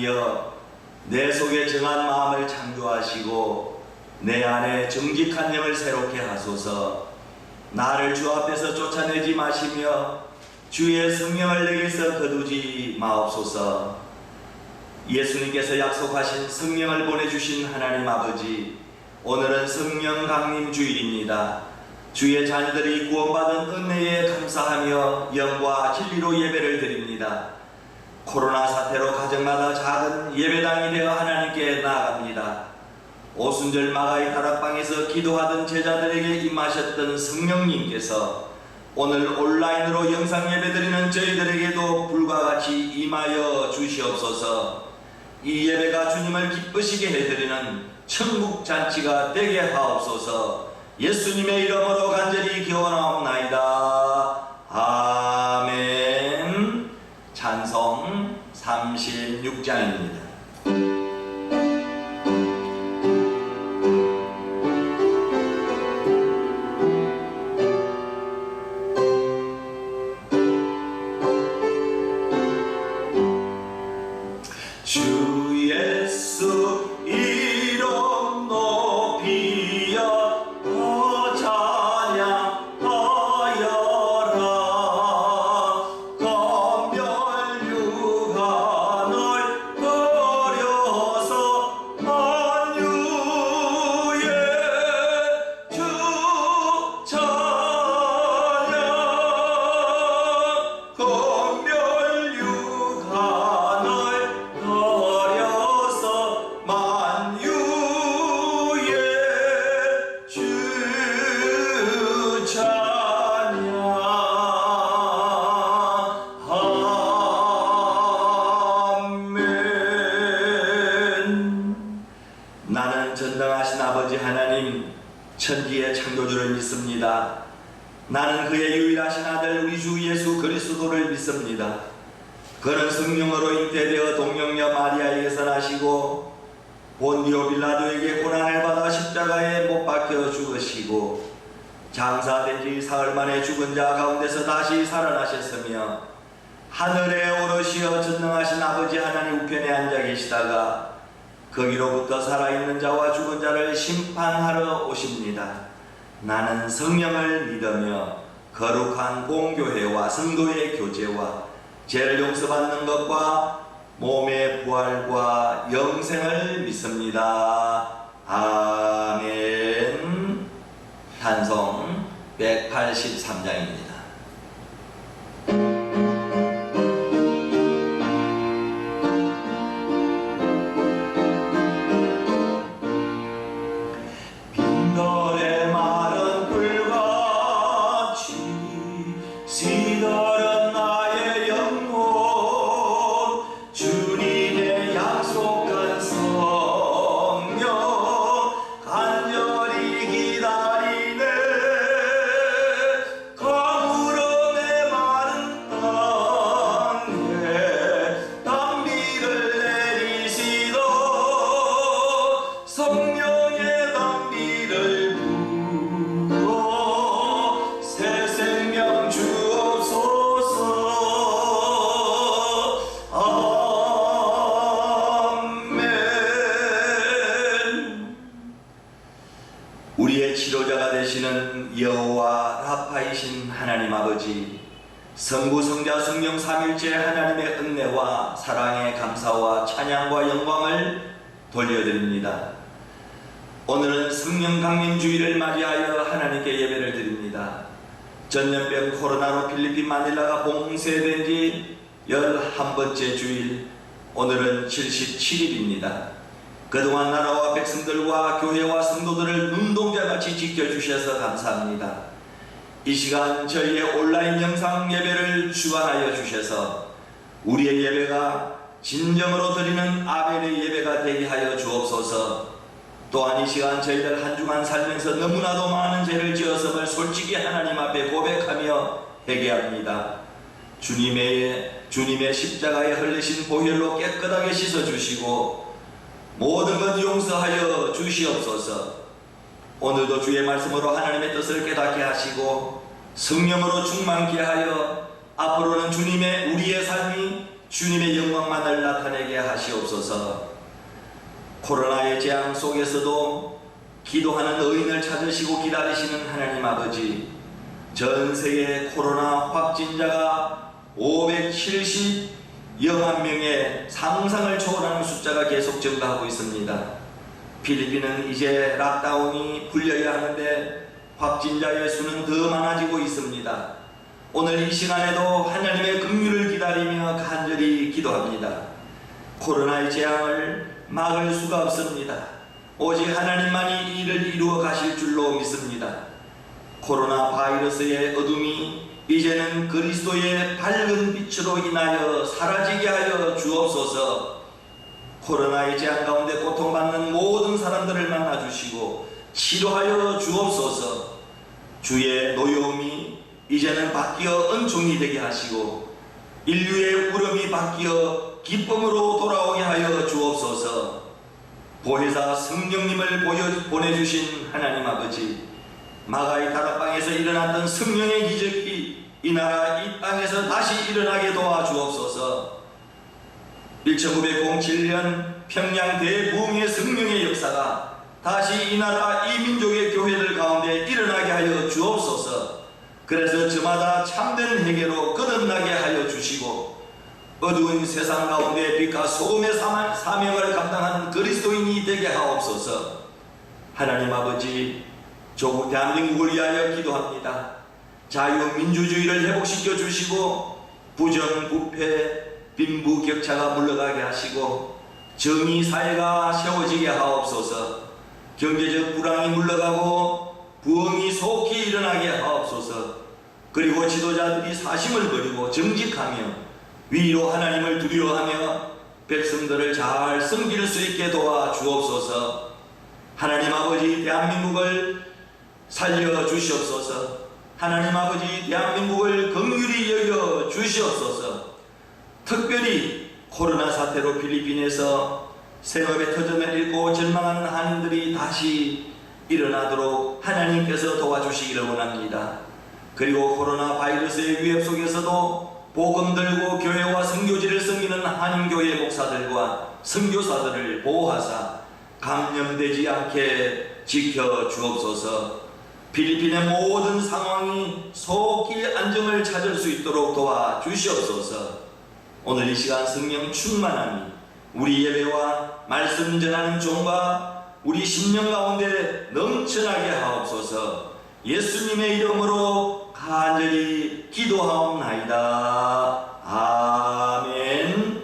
하나님이여, 내 속에 정한 마음을 창조하시고 내 안에 정직한 영을 새롭게 하소서. 나를 주 앞에서 쫓아내지 마시며 주의 성령을 내게서 거두지 마옵소서. 예수님께서 약속하신 성령을 보내주신 하나님 아버지, 오늘은 성령 강림 주일입니다. 주의 자녀들이 구원받은 은혜에 감사하며 영과 진리로 예배를 드립니다. 코로나 사태로 가정마다 작은 예배당이 되어 하나님께 나아갑니다. 오순절 마가의 다락방에서 기도하던 제자들에게 임하셨던 성령님께서 오늘 온라인으로 영상 예배드리는 저희들에게도 불과 같이 임하여 주시옵소서. 이 예배가 주님을 기쁘시게 해드리는 천국 잔치가 되게 하옵소서. 예수님의 이름으로 간절히 기원하옵나이다. 아멘. 찬송 36장입니다. 주 예수 이름 높이여 더 찬양하여라. 검별유가 널 버려서 만유의 주 찬양. 검별유가 널 버려서 만유의 주 찬양. 아멘. 나는 전능하신 아버지 하나님, 천지의 창조주를 믿습니다. 나는 그의 유일하신 아들 우리 주 예수 그리스도를 믿습니다. 그는 성령으로 잉태되어 동정녀 마리아에게서 나시고 본디오 빌라도에게 고난을 받아 십자가에 못 박혀 죽으시고 장사된 지 사흘 만에 죽은 자 가운데서 다시 살아나셨으며 하늘에 오르시어 전능하신 아버지 하나님 우편에 앉아 계시다가 거기로부터 살아있는 자와 죽은 자를 심판하러 오십니다. 나는 성령을 믿으며 거룩한 공교회와 성도의 교제와 죄를 용서받는 것과 몸의 부활과 영생을 믿습니다. 아멘. 찬송 183장입니다. 빈털의 마른 불같이 시들은 나의 영혼, 주님의 약속한 성령 간절히 기다리네. 가물음의 마른 땅에 단비를 내리시던 성령의 단비를 부어 새 생명 주옵소서. 아멘. 우리의 치료자가 되시는 여호와 라파이신 하나님 아버지, 성부 성자 성령 삼일째 하나님의 은혜와 사랑의 감사와 찬양과 영광을 돌려드립니다. 오늘은 성령 강림 주일을 맞이하여 하나님께 예배를 드립니다. 전염병 코로나로 필리핀 마닐라가 봉쇄된 지 11번째 주일, 오늘은 77일입니다. 그동안 나라와 백성들과 교회와 성도들을 눈동자같이 지켜주셔서 감사합니다. 이 시간 저희의 온라인 영상 예배를 주관하여 주셔서 우리의 예배가 진정으로 드리는 아벨의 예배가 되게 하여 주옵소서. 또한 이 시간 저희들 한 주간 살면서 너무나도 많은 죄를 지었음을 솔직히 하나님 앞에 고백하며 회개합니다. 주님의 십자가에 흘리신 보혈로 깨끗하게 씻어주시고 모든 것 용서하여 주시옵소서. 오늘도 주의 말씀으로 하나님의 뜻을 깨닫게 하시고 성령으로 충만케 하여 앞으로는 우리의 삶이 주님의 영광만을 나타내게 하시옵소서. 코로나의 재앙 속에서도 기도하는 의인을 찾으시고 기다리시는 하나님 아버지, 전 세계 코로나 확진자가 570여만 명의 상상을 초월하는 숫자가 계속 증가하고 있습니다. 필리핀은 이제 락다운이 풀려야 하는데 확진자의 수는 더 많아지고 있습니다. 오늘 이 시간에도 하나님의 긍휼을 기다리며 간절히 기도합니다. 코로나의 재앙을 막을 수가 없습니다. 오직 하나님만이 이를 이루어 가실 줄로 믿습니다. 코로나 바이러스의 어둠이 이제는 그리스도의 밝은 빛으로 인하여 사라지게 하여 주옵소서. 코로나의 재앙 가운데 고통받는 모든 사람들을 만나주시고 치료하여 주옵소서. 주의 노여움이 이제는 바뀌어 은총이 되게 하시고 인류의 울음이 바뀌어 기쁨으로 돌아오게 하여 주옵소서. 보혜사 성령님을 보내주신 하나님 아버지, 마가의 다락방에서 일어났던 성령의 기적이 이 나라 이 땅에서 다시 일어나게 도와주옵소서. 1907년 평양 대부흥의 성령의 역사가 다시 이 나라 이 민족의 교회들 가운데 일어나게 하여 주옵소서. 그래서 저마다 참된 회개로 거듭나게 하여 주시고 어두운 세상 가운데 빛과 소금의 사명을 감당하는 그리스도인이 되게 하옵소서. 하나님 아버지, 조국 대한민국을 위하여 기도합니다. 자유민주주의를 회복시켜 주시고 부정부패 빈부격차가 물러가게 하시고 정의사회가 세워지게 하옵소서. 경제적 불황이 물러가고 부흥이 속히 일어나게 하옵소서. 그리고 지도자들이 사심을 버리고 정직하며 위로 하나님을 두려워하며 백성들을 잘 섬길 수 있게 도와주옵소서. 하나님 아버지, 대한민국을 살려주시옵소서. 하나님 아버지, 대한민국을 긍휼히 여겨 주시옵소서. 특별히 코로나 사태로 필리핀에서 생업의 터전을 잃고 절망하는 한인들이 다시 일어나도록 하나님께서 도와주시기를 원합니다. 그리고 코로나 바이러스의 위협 속에서도 복음 들고 교회와 선교지를 섬기는 한인교회 목사들과 선교사들을 보호하사 감염되지 않게 지켜주옵소서. 필리핀의 모든 상황이 속히 안정을 찾을 수 있도록 도와주시옵소서. 오늘 이 시간 성령 충만함이 우리 예배와 말씀 전하는 종과 우리 심령 가운데 넘쳐나게 하옵소서. 예수님의 이름으로 간절히 기도하옵나이다. 아멘.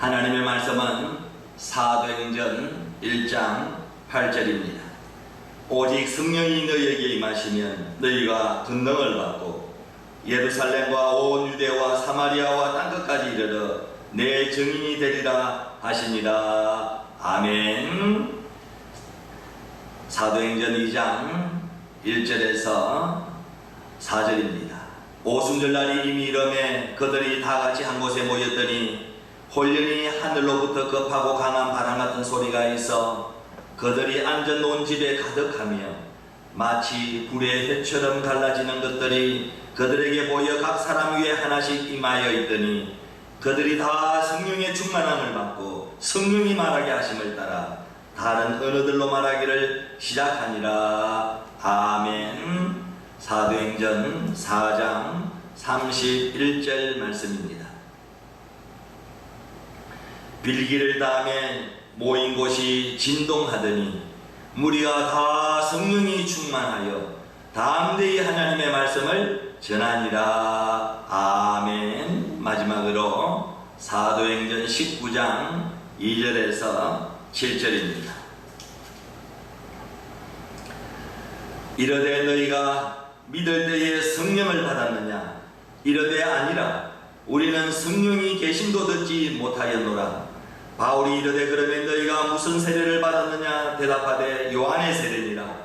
하나님의 말씀은 사도행전 1장 8절입니다. 오직 성령이 너희에게 임하시면 너희가 권능을 받고 예루살렘과 온 유대와 사마리아와 땅끝까지 이르러 내 증인이 되리라 하시니라. 아멘. 사도행전 2장 1절에서 4절입니다. 오순절날이 이미 이름에 그들이 다 같이 한 곳에 모였더니 홀연히 하늘로부터 급하고 강한 바람 같은 소리가 있어 그들이 앉아놓은 집에 가득하며 마치 불의 햇처럼 갈라지는 것들이 그들에게 보여 각 사람 위에 하나씩 임하여 있더니 그들이 다 성령의 충만함을 받고 성령이 말하게 하심을 따라 다른 언어들로 말하기를 시작하니라. 아멘. 사도행전 4장 31절 말씀입니다. 빌기를 다음에 모인 곳이 진동하더니 무리가 다 성령이 충만하여 담대히 하나님의 말씀을 전하니라. 아멘. 마지막으로 사도행전 19장 2절에서 7절입니다. 이르되 너희가 믿을 때에 성령을 받았느냐? 이르되 아니라 우리는 성령이 계심도 듣지 못하였노라. 바울이 이르되 그러면 너희가 무슨 세례를 받았느냐? 대답하되 요한의 세례니라.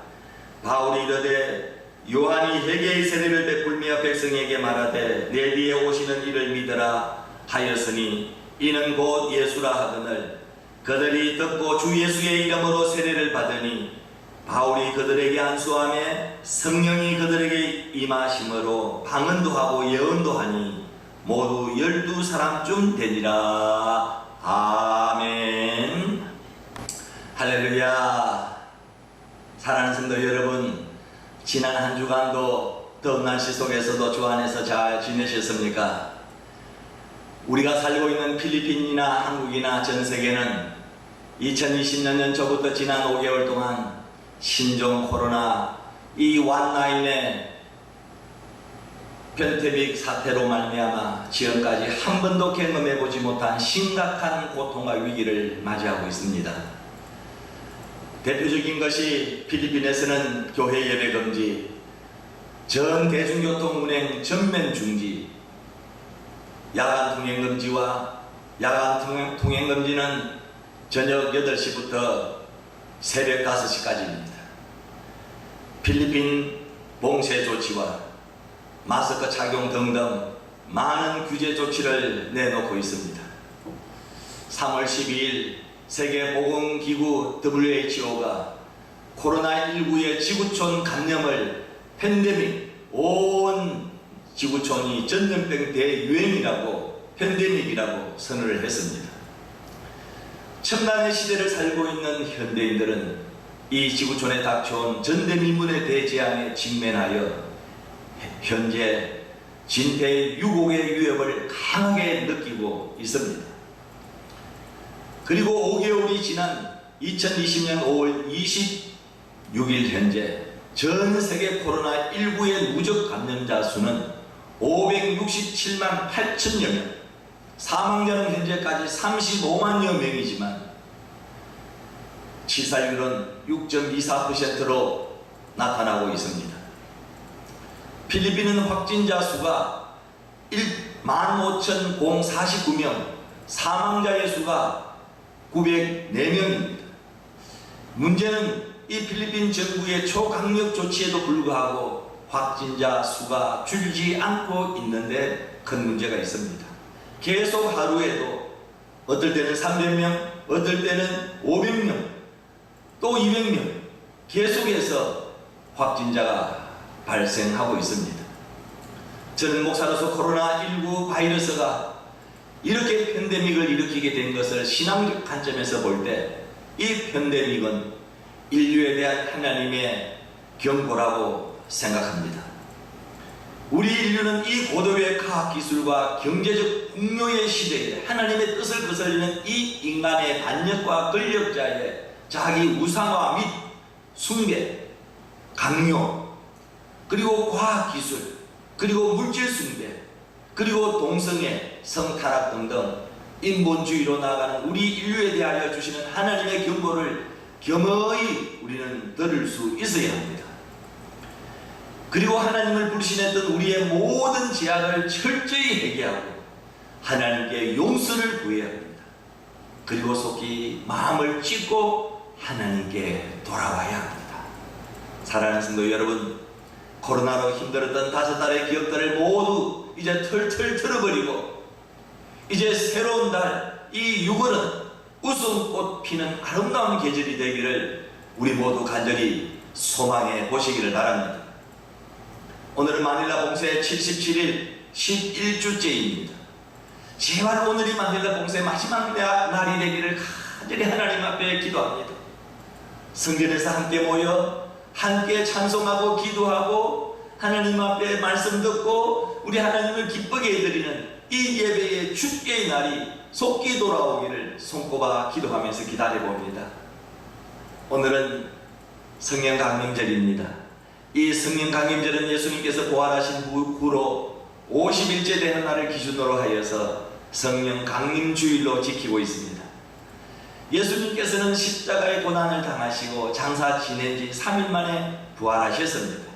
바울이 이르되 요한이 회개의 세례를 베풀며 백성에게 말하되 내 뒤에 오시는 이를 믿으라 하였으니 이는 곧 예수라 하거늘 그들이 듣고 주 예수의 이름으로 세례를 받으니 바울이 그들에게 안수하며 성령이 그들에게 임하심으로 방언도 하고 예언도 하니 모두 12사람쯤 되니라. 아멘. 할렐루야. 사랑하는 성도 여러분, 지난 한 주간도 더운 날씨 속에서도 주 안에서 잘 지내셨습니까? 우리가 살고 있는 필리핀이나 한국이나 전 세계는 2020년 연초부터 지난 5개월 동안 신종 코로나 이 완나인의 팬데믹 사태로 말미암아 지금까지 한 번도 경험해보지 못한 심각한 고통과 위기를 맞이하고 있습니다. 대표적인 것이 필리핀에서는 교회 예배 금지, 전 대중교통 운행 전면 중지, 야간 통행 금지와 야간 통행 금지는 저녁 8시부터 새벽 5시까지입니다. 필리핀 봉쇄 조치와 마스크 착용 등등 많은 규제 조치를 내놓고 있습니다. 3월 12일 세계보건기구 WHO가 코로나19의 지구촌 감염을 팬데믹, 온 지구촌이 전염병 대유행이라고 팬데믹이라고 선언을 했습니다. 첨단의 시대를 살고 있는 현대인들은 이 지구촌에 닥쳐온 전대미문의 대재앙에 직면하여 현재 진퇴 유곡의 위협을 강하게 느끼고 있습니다. 그리고 5개월이 지난 2020년 5월 26일 현재 전 세계 코로나19의 누적 감염자 수는 567만 8천여 명, 사망자는 현재까지 35만여 명이지만 치사율은 6.24%로 나타나고 있습니다. 필리핀은 확진자 수가 15,049명, 사망자의 수가 904명입니다. 문제는 이 필리핀 정부의 초강력 조치에도 불구하고 확진자 수가 줄지 않고 있는데 큰 문제가 있습니다. 계속 하루에도 어떨 때는 300명, 어떨 때는 500명, 또 200명 계속해서 확진자가 발생하고 있습니다. 저는 목사로서 코로나19 바이러스가 이렇게 팬데믹을 일으키게 된 것을 신앙적 관점에서 볼 때 이 팬데믹은 인류에 대한 하나님의 경고라고 생각합니다. 우리 인류는 이 고도의 과학기술과 경제적 풍요의 시대에 하나님의 뜻을 거슬리는 이 인간의 반역과 권력자의 자기 우상화 및 숭배, 강요, 그리고 과학기술, 그리고 물질 숭배, 그리고 동성애, 성타락 등등 인본주의로 나아가는 우리 인류에 대하여 주시는 하나님의 경고를 겸허히 우리는 들을 수 있어야 합니다. 그리고 하나님을 불신했던 우리의 모든 죄악을 철저히 회개하고 하나님께 용서를 구해야 합니다. 그리고 속히 마음을 찢고 하나님께 돌아와야 합니다. 사랑하는 성도 여러분, 코로나로 힘들었던 5달의 기억들을 모두 이제 털털 털어버리고 이제 새로운 달, 이 6월은 웃음꽃 피는 아름다운 계절이 되기를 우리 모두 간절히 소망해 보시기를 바랍니다. 오늘은 마닐라 봉쇄 77일 11주째입니다. 제발 오늘이 마닐라 봉쇄 마지막 날이 되기를 간절히 하나님 앞에 기도합니다. 성전에서 함께 모여 함께 찬송하고 기도하고 하나님 앞에 말씀 듣고 우리 하나님을 기쁘게 해드리는 이 예배의 주께의 날이 속히 돌아오기를 손꼽아 기도하면서 기다려봅니다. 오늘은 성령 강림절입니다. 이 성령 강림절은 예수님께서 부활하신 후로 50일째 되는 날을 기준으로 하여서 성령 강림주일로 지키고 있습니다. 예수님께서는 십자가의 고난을 당하시고 장사 지낸 지 3일 만에 부활하셨습니다.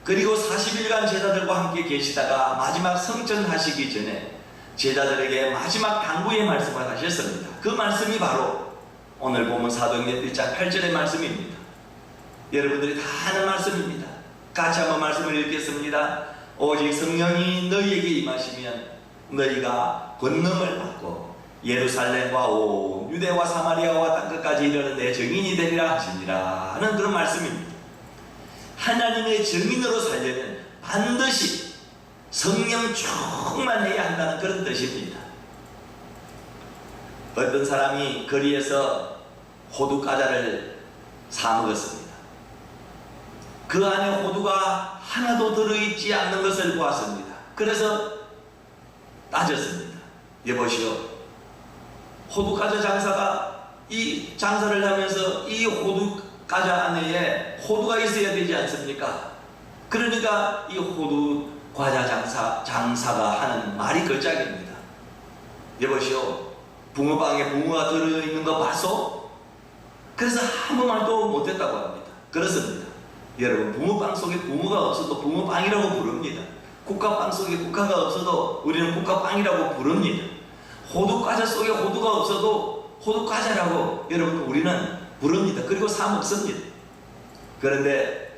그리고 40일간 제자들과 함께 계시다가 마지막 성천하시기 전에 제자들에게 마지막 당부의 말씀을 하셨습니다. 그 말씀이 바로 오늘 보면 사도행전 1장 8절의 말씀입니다. 여러분들이 다 아는 말씀입니다. 같이 한번 말씀을 읽겠습니다. 오직 성령이 너희에게 임하시면 너희가 권능을 받고 예루살렘과 온 유대와 사마리아와 땅끝까지 이르는 내 증인이 되리라 하시니라 하는 그런 말씀입니다. 하나님의 증인으로 살려면 반드시 성령 충만해야 한다는 그런 뜻입니다. 어떤 사람이 거리에서 호두 과자를 사 먹었습니다. 그 안에 호두가 하나도 들어있지 않는 것을 보았습니다. 그래서 따졌습니다. 여보시오, 호두 과자 장사가 이 장사를 하면서 이 호두 과자 안에 호두가 있어야 되지 않습니까? 그러니까 이 호두 과자 장사가 하는 말이 걸작입니다. 여보시오, 붕어빵에 붕어가 들어있는 거 봤소? 그래서 아무 말도 못했다고 합니다. 그렇습니다. 여러분, 붕어빵 속에 붕어가 없어도 붕어빵이라고 부릅니다. 국화빵 속에 국화가 없어도 우리는 국화빵이라고 부릅니다. 호두 과자 속에 호두가 없어도 호두 과자라고 여러분 우리는 부릅니다. 그리고 사 먹습니다. 그런데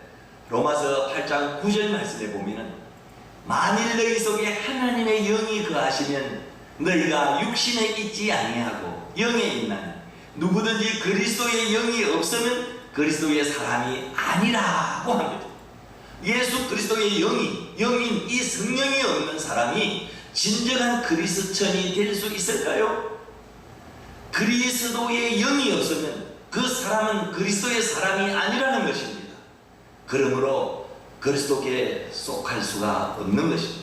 로마서 8장 9절 말씀에 보면은 만일 너희 속에 하나님의 영이 거하시면 너희가 육신에 있지 아니하고 영에 있나니 누구든지 그리스도의 영이 없으면 그리스도의 사람이 아니라고 합니다. 예수 그리스도의 영인 이 성령이 없는 사람이 진정한 그리스천이 될 수 있을까요? 그리스도의 영이 없으면 그 사람은 그리스도의 사람이 아니라는 것입니다. 그러므로 그리스도께 속할 수가 없는 것입니다.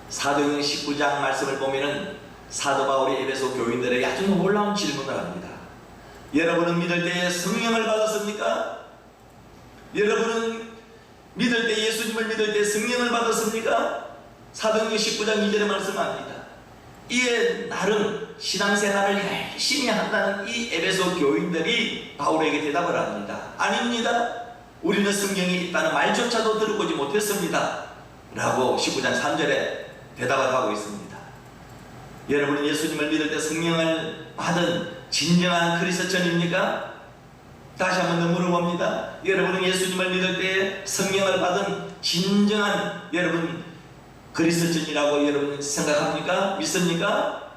사도행전 19장 말씀을 보면은 사도 바울이 에베소 교인들에게 아주 놀라운 질문을 합니다. 여러분은 믿을 때에 성령을 받았습니까? 여러분은 믿을 때 예수님을 믿을 때 성령을 받았습니까? 사도행전 19장 2절에 말씀합니다. 이에 나름 신앙생활을 열심히 한다는 이 에베소 교인들이 바울에게 대답을 합니다. 아닙니다. 우리는 성령이 있다는 말조차도 들어보지 못했습니다. 라고 19장 3절에 대답을 하고 있습니다. 여러분은 예수님을 믿을 때 성령을 받은 진정한 그리스도인입니까? 다시 한 번 더 물어봅니다. 여러분은 예수님을 믿을 때 성령을 받은 진정한 여러분 그리스도인이라고 여러분 생각합니까? 믿습니까?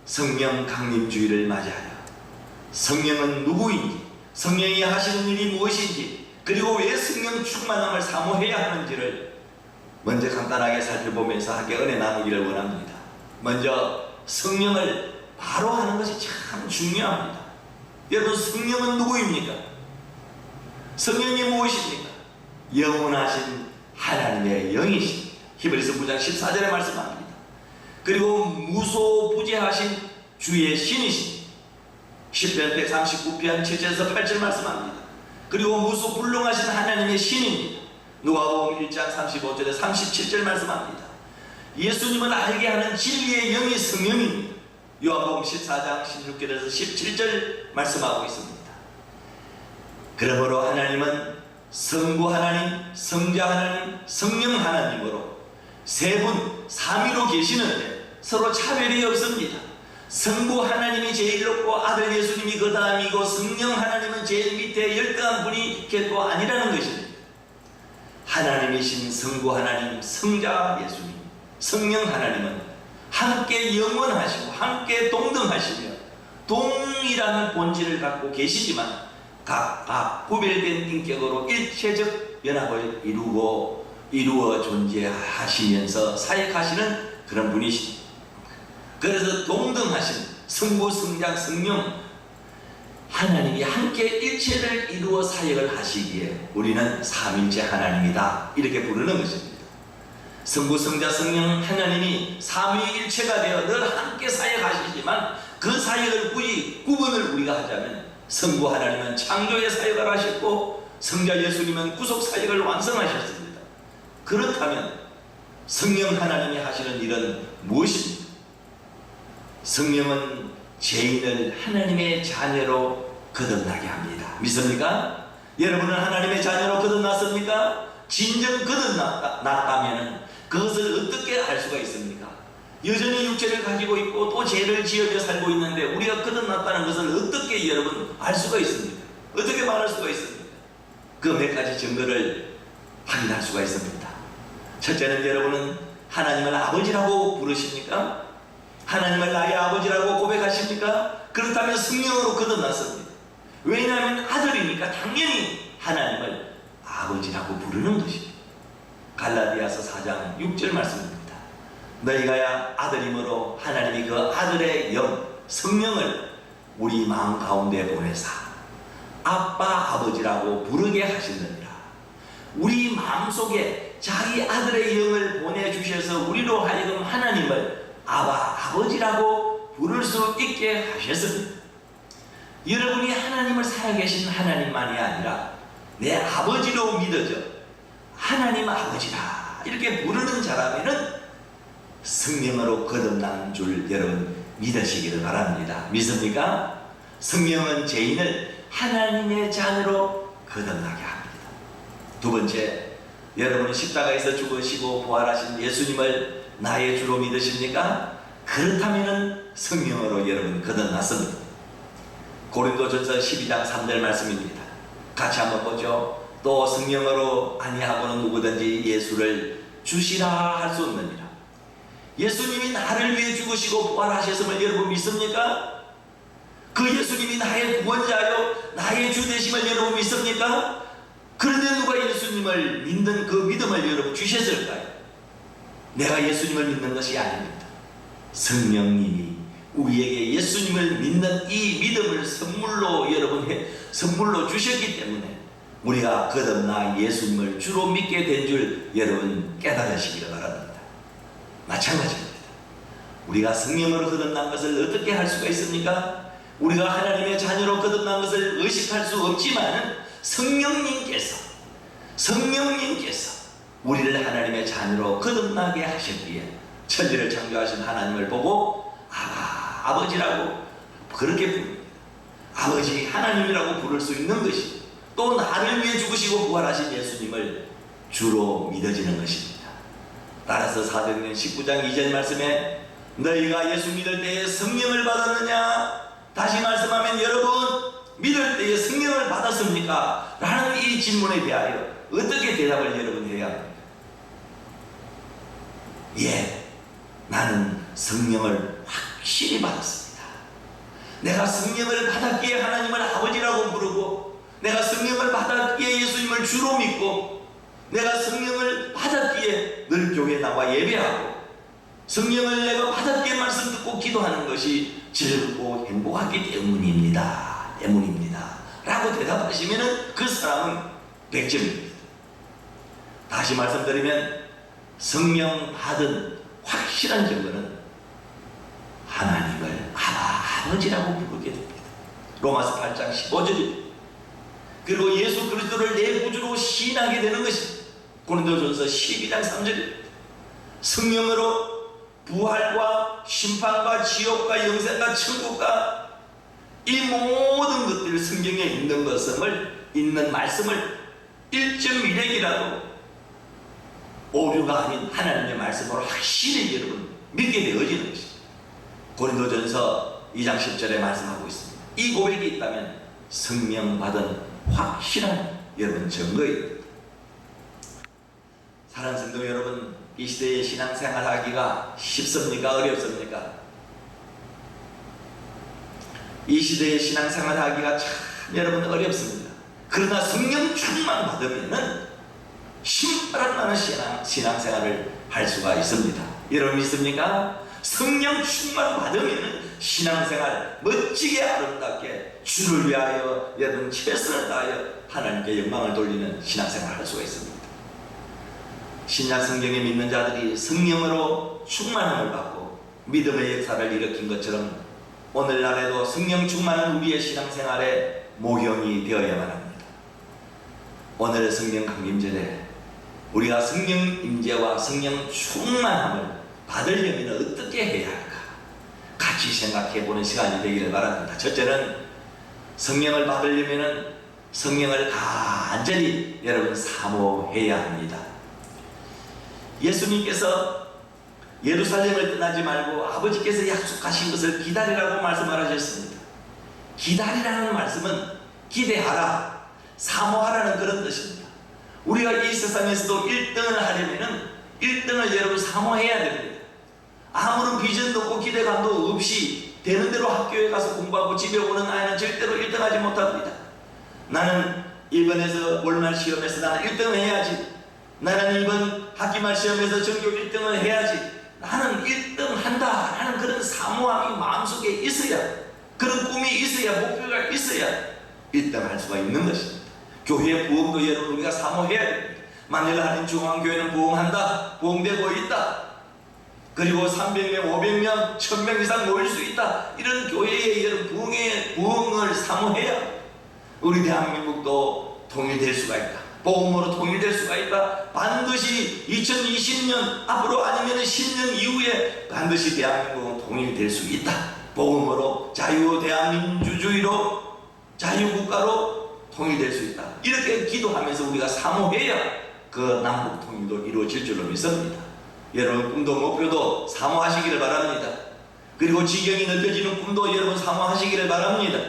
성령 강림주의를 맞이하여 성령은 누구인지, 성령이 하시는 일이 무엇인지, 그리고 왜 성령 충만함을 사모해야 하는지를 먼저 간단하게 살펴보면서 함께 은혜 나누기를 원합니다. 먼저 성령을 바로 하는 것이 참 중요합니다. 여러분, 성령은 누구입니까? 성령이 무엇입니까? 영원하신 하나님의 영이십니다. 히브리서 9장 14절에 말씀합니다. 그리고 무소부재하신 주의 신이십니다. 시편 139편 7절에서 8절 말씀합니다. 그리고 무소불능하신 하나님의 신입니다. 누가복음 1장 35절에 37절 말씀합니다. 예수님을 알게 하는 진리의 영이 성령입니다. 요한복음 14장 16절에서 17절 말씀하고 있습니다. 그러므로 하나님은 성부 하나님, 성자 하나님, 성령 하나님으로 세 분 삼위로 계시는데 서로 차별이 없습니다. 성부 하나님이 제일 높고 아들 예수님이 그 다음이고 성령 하나님은 제일 밑에 열등한 분이 결코 아니라는 것입니다. 하나님이신 성부 하나님, 성자 예수님, 성령 하나님은 함께 영원하시고 함께 동등하시며 동일한 본질을 갖고 계시지만 각각 구별된 인격으로 일체적 연합을 이루어 존재하시면서 사역하시는 그런 분이십니다. 그래서 동등하신 성부, 성자, 성령 하나님이 함께 일체를 이루어 사역을 하시기에 우리는 삼위일체 하나님이다 이렇게 부르는 것입니다. 성부, 성자, 성령 하나님이 삼위일체가 되어 늘 함께 사역하시지만 그 사역을 굳이 구분을 우리가 하자면 성부 하나님은 창조의 사역을 하셨고 성자 예수님은 구속 사역을 완성하셨습니다. 그렇다면 성령 하나님이 하시는 일은 무엇입니까? 성령은 죄인을 하나님의 자녀로 거듭나게 합니다. 믿습니까? 여러분은 하나님의 자녀로 거듭났습니까? 진정 거듭났다면 그것을 어떻게 알 수가 있습니까? 여전히 육체를 가지고 있고 또 죄를 지으며 살고 있는데 우리가 거듭났다는 것을 어떻게 여러분 알 수가 있습니까? 어떻게 말할 수가 있습니까? 그 몇 가지 증거를 확인할 수가 있습니다. 첫째는 여러분은 하나님을 아버지라고 부르십니까? 하나님을 나의 아버지라고 고백하십니까? 그렇다면 성령으로 거듭났습니다. 왜냐하면 아들이니까 당연히 하나님을 아버지라고 부르는 것입니다. 갈라디아서 4장 6절 말씀입니다. 너희가 아들이므로 하나님이 그 아들의 영 성령을 우리 마음 가운데 보내사 아빠 아버지라고 부르게 하시느니라. 우리 마음속에 자기 아들의 영을 보내주셔서 우리로 하여금 하나님을 아버지라고 부를 수 있게 하셨습니다. 여러분이 하나님을 살아계신 하나님만이 아니라 내 아버지로 믿어져 하나님 아버지라 이렇게 부르는 사람에는 성령으로 거듭난 줄 여러분 믿으시기를 바랍니다. 믿습니까? 성령은 죄인을 하나님의 자녀로 거듭나게 합니다. 두 번째, 여러분은 십자가에서 죽으시고 부활하신 예수님을 나의 주로 믿으십니까? 그렇다면 성령으로 여러분 거듭났습니다. 고린도전서 12장 3절 말씀입니다. 같이 한번 보죠. 또 성령으로 아니하고는 누구든지 예수를 주시라 할 수 없느니라. 예수님이 나를 위해 죽으시고 부활하셨음을 여러분 믿습니까? 그 예수님이 나의 구원자요 나의 주 되심을 여러분 믿습니까? 그런데 누가 예수님을 믿는 그 믿음을 여러분 주셨을까요? 내가 예수님을 믿는 것이 아닙니다. 성령님이 우리에게 예수님을 믿는 이 믿음을 선물로 선물로 주셨기 때문에 우리가 거듭나 예수님을 주로 믿게 된 줄 여러분 깨달으시기를 바랍니다. 마찬가지입니다. 우리가 성령으로 거듭난 것을 어떻게 할 수가 있습니까? 우리가 하나님의 자녀로 거듭난 것을 의식할 수 없지만 성령님께서 우리를 하나님의 자녀로 거듭나게 하셨기에 천지를 창조하신 하나님을 보고 아버지라고 그렇게 부릅니다. 아버지 하나님이라고 부를 수 있는 것이 또 나를 위해 죽으시고 부활하신 예수님을 주로 믿어지는 것입니다. 따라서 사도행전 19장 2절 말씀에 너희가 예수 믿을 때에 성령을 받았느냐? 다시 말씀하면 여러분 믿을 때에 성령을 받았습니까? 라는 이 질문에 대하여 어떻게 대답을 여러분 해야 합니까? 예, 나는 성령을 확실히 받았습니다. 내가 성령을 받았기에 하나님을 아버지라고 부르고 내가 성령을 받았기에 예수님을 주로 믿고 내가 성령을 받았기에 늘 교회에 나와 예배하고 성령을 내가 받았기에 말씀 듣고 기도하는 것이 즐겁고 행복하기 때문입니다. 라고 대답하시면 그 사람은 100점입니다. 다시 말씀드리면 성령 받은 확실한 증거는 하나님을 아버지라고 부르게 됩니다. 로마서 8장 15절입니다. 그리고 예수 그리스도를 내 구주로 신하게 되는 것입니다. 고린도전서 12장 3절입니다. 성령으로 부활과 심판과 지옥과 영생과 천국과 이 모든 것들 성경에 있는 말씀을 1.1핵이라도 오류가 아닌 하나님의 말씀으로 확실히 여러분 믿게 되어지는 것입니다. 고린도전서 2장 10절에 말씀하고 있습니다. 이 고백이 있다면 성령 받은 확실한 여러분 증거입니다. 사랑하는 성도 여러분, 이 시대에 신앙생활 하기가 쉽습니까? 어렵습니까? 이 시대에 신앙생활 하기가 참 여러분 어렵습니다. 그러나 성령 충만 받으면은 신바람 나는 신앙생활을 할 수가 있습니다. 여러분 믿습니까? 성령 충만 받으면은 신앙생활 멋지게 아름답게 주를 위하여 여러분 최선을 다하여 하나님께 영광을 돌리는 신앙생활을 할 수가 있습니다. 신약 성경에 믿는 자들이 성령으로 충만함을 받고 믿음의 역사를 일으킨 것처럼 오늘날에도 성령 충만한 우리의 신앙생활의 모형이 되어야만 합니다. 오늘의 성령 강림절에 우리가 성령 임재와 성령 충만함을 받으려면 어떻게 해야 할까? 같이 생각해보는 시간이 되기를 바랍니다. 첫째는 성령을 받으려면 성령을 간절히 여러분 사모해야 합니다. 예수님께서 예루살렘을 떠나지 말고 아버지께서 약속하신 것을 기다리라고 말씀을 하셨습니다. 기다리라는 말씀은 기대하라, 사모하라는 그런 뜻입니다. 우리가 이 세상에서도 1등을 하려면은 1등을 여러분 사모해야 됩니다. 아무런 비전도 없고 기대감도 없이 되는 대로 학교에 가서 공부하고 집에 오는 아이는 절대로 1등하지 못합니다. 나는 이번에서 월말 시험에서 나는 1등을 해야지. 나는 이번 학기말 시험에서 전교 1등을 해야지. 나는 1등 한다 하는 그런 사모함이 마음속에 있어야, 그런 꿈이 있어야, 목표가 있어야 1등 할 수가 있는 것입니다. 교회 부흥도 여러분 우리가 사모해야 됩니다. 만일 하나님 중앙교회는 부흥한다, 부흥되고 있다, 그리고 300명, 500명, 1000명 이상 모일 수 있다, 이런 교회의 여러분 부흥을 사모해야 우리 대한민국도 통일될 수가 있다, 복음으로 통일될 수가 있다. 반드시 2020년 앞으로 아니면 10년 이후에 반드시 대한민국은 통일될 수 있다. 복음으로 자유대한민주주의로 자유국가로 통일될 수 있다. 이렇게 기도하면서 우리가 사모해야 그 남북 통일도 이루어질 줄로 믿습니다. 여러분 꿈도 목표도 사모하시기를 바랍니다. 그리고 지경이 넓혀지는 꿈도 여러분 사모하시기를 바랍니다.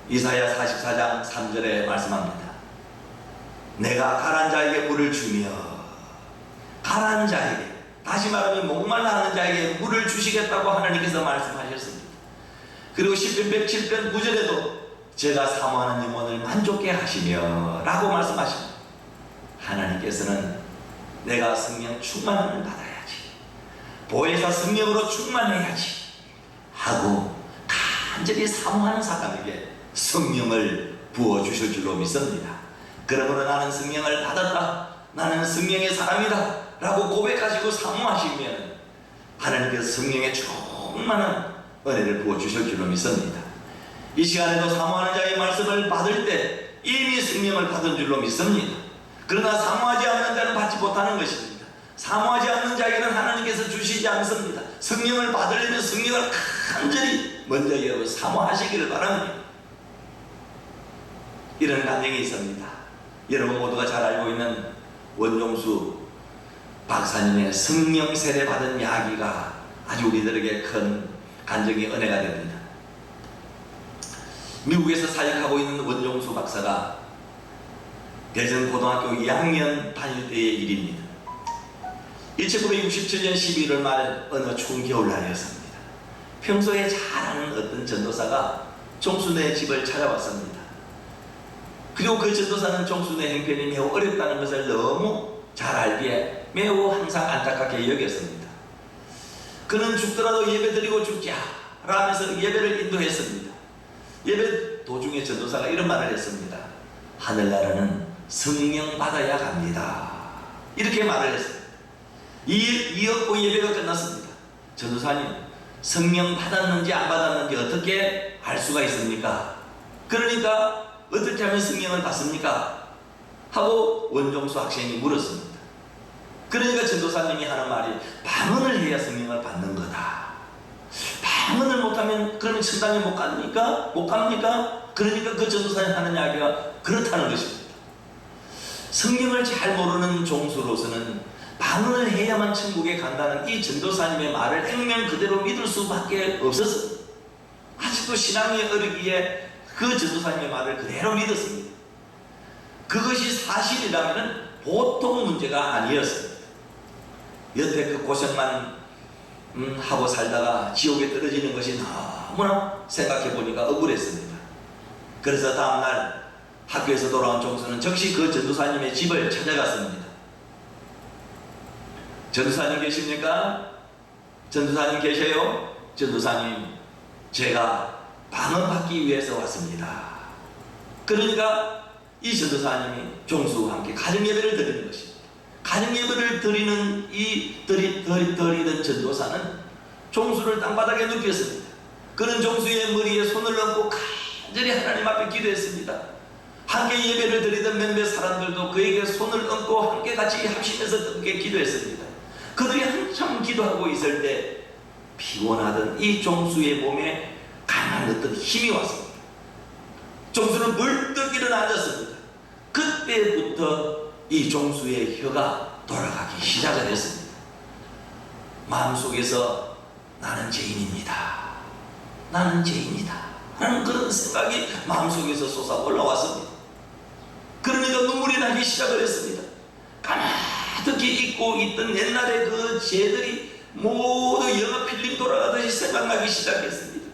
이사야 44장 3절에 말씀합니다. 내가 가란 자에게 물을 주며, 가란 자에게, 다시 말하면 목말라 하는 자에게 물을 주시겠다고 하나님께서 말씀하셨습니다. 그리고 10편 107편 9절에도 제가 사모하는 영혼을 만족케 하시며 라고 말씀하십니다. 하나님께서는 내가 성령 충만을 받아야지, 보혜사 성령으로 충만해야지 하고 간절히 사모하는 사람에게 성령을 부어주실 줄로 믿습니다. 그러므로 나는 성령을 받았다, 나는 성령의 사람이다 라고 고백하시고 사모하시면 하나님께서 성령의 충만한 은혜를 부어주실 줄로 믿습니다. 이 시간에도 사모하는 자의 말씀을 받을 때 이미 성령을 받은 줄로 믿습니다. 그러나 사모하지 않는 자는 받지 못하는 것입니다. 사모하지 않는 자에게는 하나님께서 주시지 않습니다. 성령을 받으려면 성령을 간절히 먼저 여러분 사모하시기를 바랍니다. 이런 간증이 있습니다. 여러분 모두가 잘 알고 있는 원종수 박사님의 성령 세례 받은 이야기가 아주 우리들에게 큰 간증의 은혜가 됩니다. 미국에서 사역하고 있는 원종수 박사가 대전고등학교 2학년 다닐 때의 일입니다. 1967년 11월 말 어느 추운 겨울날이었습니다. 평소에 잘 아는 어떤 전도사가 종수네 집을 찾아왔습니다. 그리고 그 전도사는 종수네 형편이 매우 어렵다는 것을 너무 잘 알기에 매우 항상 안타깝게 여겼습니다. 그는 죽더라도 예배드리고 죽자 라면서 예배를 인도했습니다. 예배 도중에 전도사가 이런 말을 했습니다. 하늘나라는 성령 받아야 갑니다. 이렇게 말을 했습니다. 이었고 예배가 끝났습니다. 전도사님, 성령 받았는지 안 받았는지 어떻게 알 수가 있습니까? 그러니까 어떻게 하면 성령을 받습니까? 하고 원종수 학생이 물었습니다. 그러니까 전도사님이 하는 말이 방언을 해야 성령을 받는 거다. 방언을 못하면 그러면 천당에 못 갑니까? 못 갑니까? 그러니까 그 전도사님 하는 이야기가 그렇다는 것입니다. 성경을 잘 모르는 종수로서는 방언을 해야만 천국에 간다는 이 전도사님의 말을 액면 그대로 믿을 수밖에 없었습니다. 아직도 신앙이 어리기에 그 전도사님의 말을 그대로 믿었습니다. 그것이 사실이라면 보통 문제가 아니었습니다. 여태 그 고생만 하고 살다가 지옥에 떨어지는 것이 너무나 생각해보니까 억울했습니다. 그래서 다음날 학교에서 돌아온 종수는 즉시 그 전도사님의 집을 찾아갔습니다. 전도사님 계십니까? 전도사님 계세요? 전도사님, 제가 방언 받기 위해서 왔습니다. 그러니까 이 전도사님이 종수와 함께 가정 예배를 드리는 것입니다. 가정 예배를 드리는 드리던 전도사는 종수를 땅바닥에 눕혔습니다. 그는 종수의 머리에 손을 얹고 간절히 하나님 앞에 기도했습니다. 함께 예배를 드리던 몇몇 사람들도 그에게 손을 얹고 함께 같이 합심해서 함께 기도했습니다. 그들이 한참 기도하고 있을 때 피곤하던 이 종수의 몸에 강한 어떤 힘이 왔습니다. 종수는 벌떡 일어나졌습니다. 그때부터 이 종수의 혀가 돌아가기 시작을 했습니다. 마음속에서 나는 죄인입니다. 나는 죄인이다 하는 그런 생각이 마음속에서 솟아 올라왔습니다. 그러니까 눈물이 나기 시작을 했습니다. 가만히 잊고 있던 옛날에 그 죄들이 모두 영화 필름 돌아가듯이 생각나기 시작했습니다.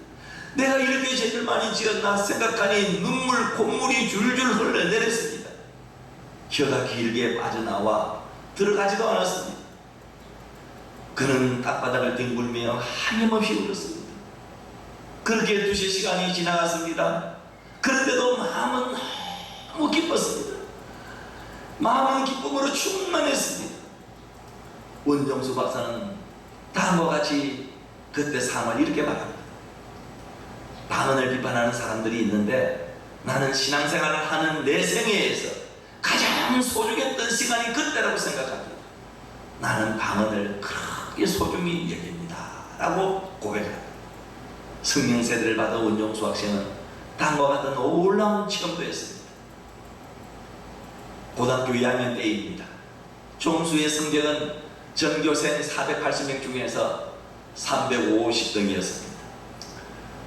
내가 이렇게 죄를 많이 지었나 생각하니 눈물 콧물이 줄줄 흘러내렸습니다. 혀가 길게 빠져나와 들어가지도 않았습니다. 그는 땅바닥을 뒹굴며 한염없이 울었습니다. 그렇게 2시 시간이 지나갔습니다. 그런데도 마음은 너무 기뻤습니다. 마음은 기쁨으로 충만했습니다. 원정수 박사는 다음과 같이 그때 상황을 이렇게 말합니다. 방언을 비판하는 사람들이 있는데 나는 신앙생활을 하는 내 생애에서 가장 소중했던 시간이 그때라고 생각합니다. 나는 방언을 그렇게 소중히 여깁니다 라고 고백합니다. 성령 세대를 받은 원정수 학생은 다음과 같은 놀라운 체험도 했습니다. 고등학교 2학년 때입니다. 종수의 성적은 전교생 480명 중에서 350등이었습니다.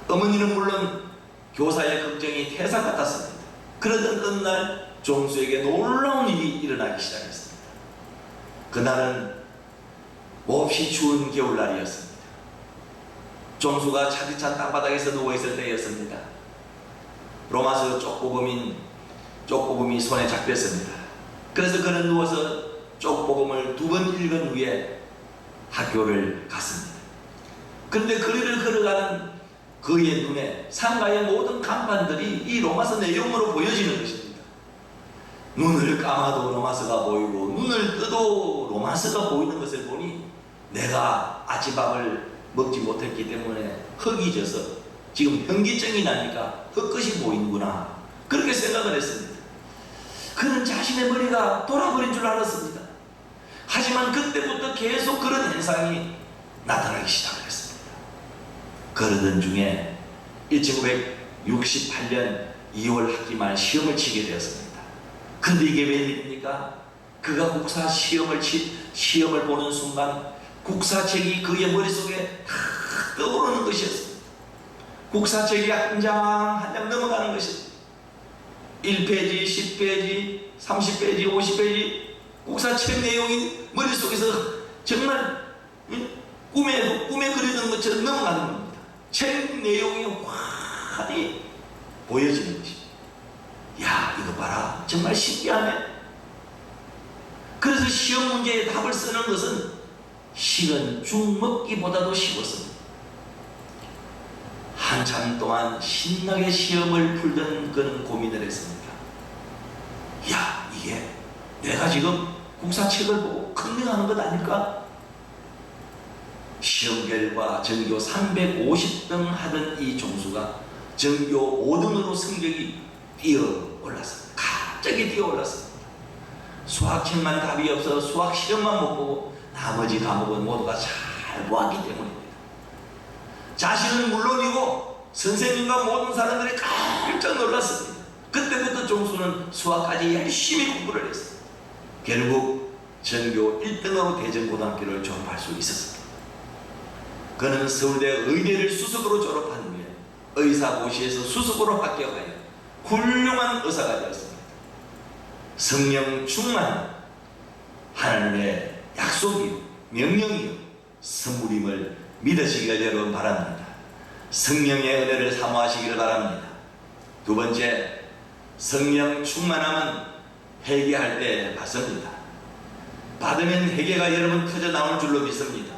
어머니는 물론 교사의 걱정이 태산 같았습니다. 그러던 어느 날 종수에게 놀라운 일이 일어나기 시작했습니다. 그날은 몹시 추운 겨울날이었습니다. 종수가 차디찬 땅바닥에서 누워있을 때였습니다. 로마서 쪽복음이 손에 잡혔습니다. 그래서 그는 누워서 쪽복음을 2번 읽은 후에 학교를 갔습니다. 그런데 거리를 걸어가는 그의 눈에 상가의 모든 간판들이 이 로마서 내용으로 보여지는 것입니다. 눈을 감아도 로마서가 보이고 눈을 떠도 로마서가 보이는 것을 보니 내가 아침밥을 먹지 못했기 때문에 흙이 져서 지금 현기증이 나니까 흙끝이 보이는구나 그렇게 생각을 했습니다. 그는 자신의 머리가 돌아버린 줄 알았습니다. 하지만 그때부터 계속 그런 현상이 나타나기 시작을 했습니다. 그러던 중에 1968년 2월 학기말 시험을 치게 되었습니다. 근데 이게 웬일입니까? 그가 국사 시험을 보는 순간 국사책이 그의 머릿속에 다 떠오르는 것이었습니다. 국사책이 한 장 한 장 넘어가는 것입니다. 1페이지, 10페이지, 30페이지, 50페이지 국사책 내용이 머릿속에서 정말 꿈에 그리는 것처럼 넘어가는 겁니다. 책 내용이 환히 보여지는 것입니다. 야, 이거 봐라. 정말 신기하네. 그래서 시험 문제에 답을 쓰는 것은 식은 죽 먹기보다도 쉬웠습니다. 한참 동안 신나게 시험을 풀던 그는 고민을 했습니다. 야, 이게 내가 지금 국사책을 보고 컨닝하는 것 아닐까? 시험 결과 전교 350등 하던 이 종수가 전교 5등으로 성적이 뛰어 올랐습니다. 갑자기 뛰어 올랐습니다. 수학책만 답이 없어 수학 시험만 못 보고 나머지 과목은 모두가 잘 보았기 때문입니다. 자신은 물론이고 선생님과 모든 사람들이 깜짝 놀랐습니다. 그때부터 종수는 수학까지 열심히 공부를 했습니다. 결국 전교 1등으로 대전고등학교를 졸업할 수 있었습니다. 그는 서울대 의대를 수석으로 졸업한 후에 의사고시에서 수석으로 합격하여 훌륭한 의사가 되었습니다. 성령 충만 하나님의 약속이요 명령이요 선물임을 믿으시길 여러분 바랍니다. 성령의 은혜를 사모하시길 바랍니다. 두 번째, 성령 충만함은 회개할 때 받습니다. 받으면 회개가 여러분 터져 나올 줄로 믿습니다.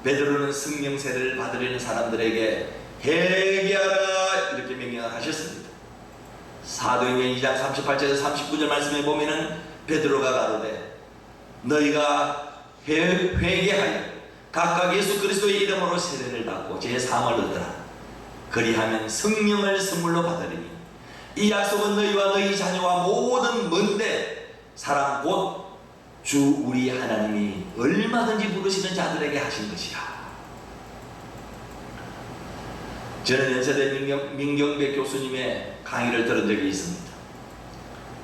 베드로는 성령 세례를 받으려는 사람들에게 회개하라 이렇게 명령을 하셨습니다. 사도행전 2장 38절에서 39절 말씀에 보면은 베드로가 가로되 너희가 회개하여 각각 예수 그리스도의 이름으로 세례를 받고 제3을 얻으라. 그리하면 성령을 선물로 받으리니 이 약속은 너희와 너희 자녀와 모든 먼데 사람 곧 주 우리 하나님이 얼마든지 부르시는 자들에게 하신 것이라. 저는 연세대 민경배 교수님의 강의를 들은 적이 있습니다.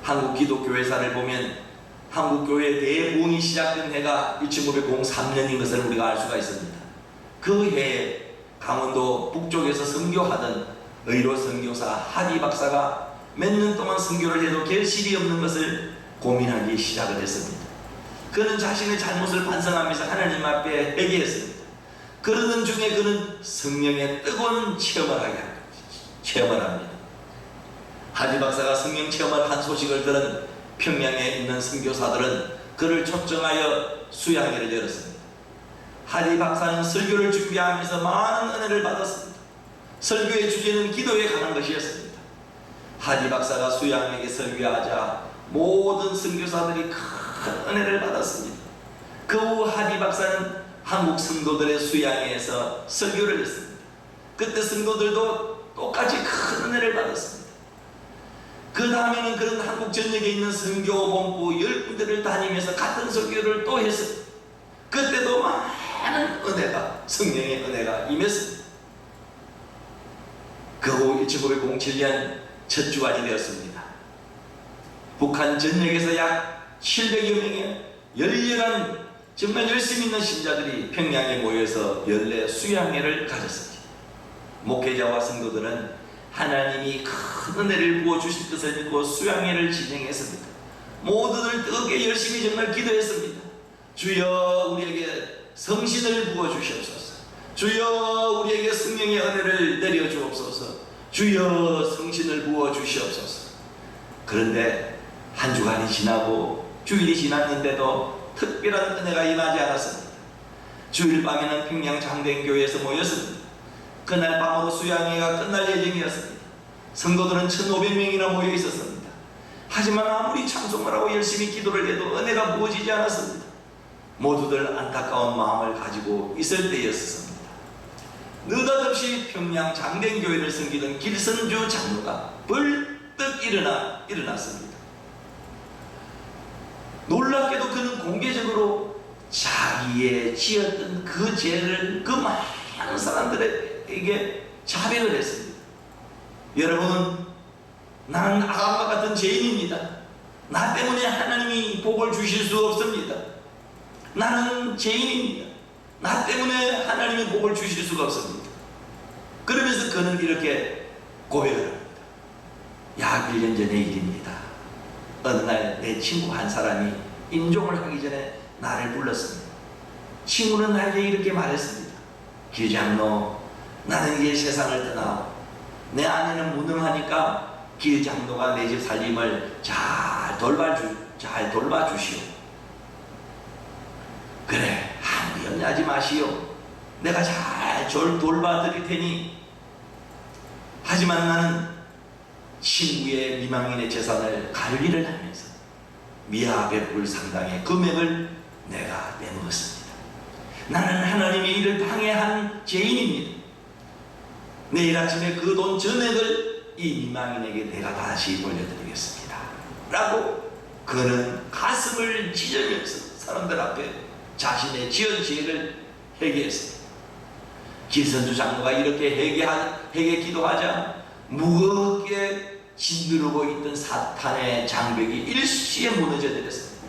한국 기독교회사를 보면 한국교회 대부흥이 시작된 해가 1903년인 것을 우리가 알 수가 있습니다. 그 해에 강원도 북쪽에서 선교하던 의로 선교사 하디 박사가 몇 년 동안 선교를 해도 결실이 없는 것을 고민하기 시작을 했습니다. 그는 자신의 잘못을 반성하면서 하나님 앞에 회개했습니다. 그러는 중에 그는 성령의 뜨거운 체험을 합니다. 하디 박사가 성령 체험을 한 소식을 들은 평양에 있는 선교사들은 그를 초청하여 수양회를 열었습니다. 하디 박사는 설교를 준비하면서 많은 은혜를 받았습니다. 설교의 주제는 기도에 관한 것이었습니다. 하디 박사가 수양회에 설교하자 모든 선교사들이 큰 은혜를 받았습니다. 그 후 하디 박사는 한국 성도들의 수양회에서 설교를 했습니다. 그때 성도들도 똑같이 큰 은혜를 받았습니다. 그 다음에는 그런 한국 전역에 있는 선교본부 10군데를 다니면서 같은 설교를 또 했습니다. 그때도 많은 은혜가, 성령의 은혜가 임했습니다. 그 후 1907년 첫 주간이 되었습니다. 북한 전역에서 약 700여 명의 열렬한 정말 열심히 있는 신자들이 평양에 모여서 연례 수양회를 가졌습니다. 목회자와 성도들은 하나님이 큰 은혜를 부어주실 것을 믿고 수양회를 진행했습니다. 모두들 뜨겁게 열심히 정말 기도했습니다. 주여 우리에게 성신을 부어주시옵소서. 주여 우리에게 성령의 은혜를 내려주옵소서. 주여 성신을 부어주시옵소서. 그런데 한 주간이 지나고 주일이 지났는데도 특별한 은혜가 임하지 않았습니다. 주일 밤에는 평양 장대교회에서 모였습니다. 그날 밤으로 수양회가 끝날 예정이었습니다. 성도들은 1,500명이나 모여 있었습니다. 하지만 아무리 찬송을 하고 열심히 기도를 해도 은혜가 부어지지 않았습니다. 모두들 안타까운 마음을 가지고 있을 때였습니다. 느닷없이 평양 장대교회를 섬기던 길선주 장로가 벌떡 일어났습니다. 놀랍게도 그는 공개적으로 자기의 지었던 그 죄를 그 많은 사람들에게 자백을 했습니다. 여러분, 나는 아담과 같은 죄인입니다. 나 때문에 하나님이 복을 주실 수 없습니다. 나는 죄인입니다. 나 때문에 하나님이 복을 주실 수가 없습니다. 그러면서 그는 이렇게 고백을 합니다. 약 1년 전의 일입니다. 어느 날 내 친구 한 사람이 인종을 하기 전에 나를 불렀습니다. 친구는 나에게 이렇게 말했습니다. 길장로, 나는 이제 세상을 떠나오. 내 아내는 무능하니까 길장로가 내 집 살림을 잘 돌봐주시오. 그래, 아무 염려하지 마시오. 내가 잘 돌봐드릴 테니. 하지만 나는 친구의 미망인의 재산을 관리를 하면서 미아 백불 상당의 금액을 내가 내놓았습니다. 나는 하나님의 일을 방해한 죄인입니다. 내일 아침에 그 돈 전액을 이 미망인에게 내가 다시 돌려드리겠습니다. 라고 그는 가슴을 찢으면서 사람들 앞에 자신의 지은 죄를 회개했습니다. 길선주 장로가 이렇게 회개 기도하자 무겁게 짓누르고 있던 사탄의 장벽이 일시에 무너져 내렸습니다.